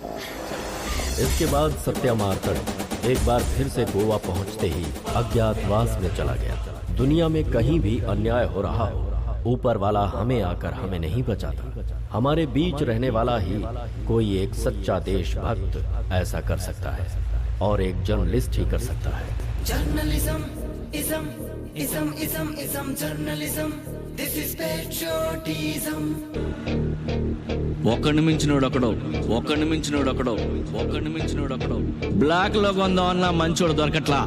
इसके बाद सत्या मार्तंड एक बार फिर से गोवा पहुंचते ही अज्ञातवास में चला गया। दुनिया में कहीं भी अन्याय हो रहा हो, ऊपर वाला हमें आकर हमें नहीं बचाता। हमारे बीच रहने वाला ही कोई एक सच्चा देशभक्त ऐसा कर सकता है, और एक जर्नलिस्ट ही कर सकता है। Journalism, ism, ism, ism, ism, journalism, this is patriotism. ఒకడిని మించినోడు ఒకడు, ఒకడిని మించినోడు ఒకడు, ఒకడిని మించినోడు ఒకడు. బ్లాక్ లో కొందామన్నా మంచోడు దొరకట్లా.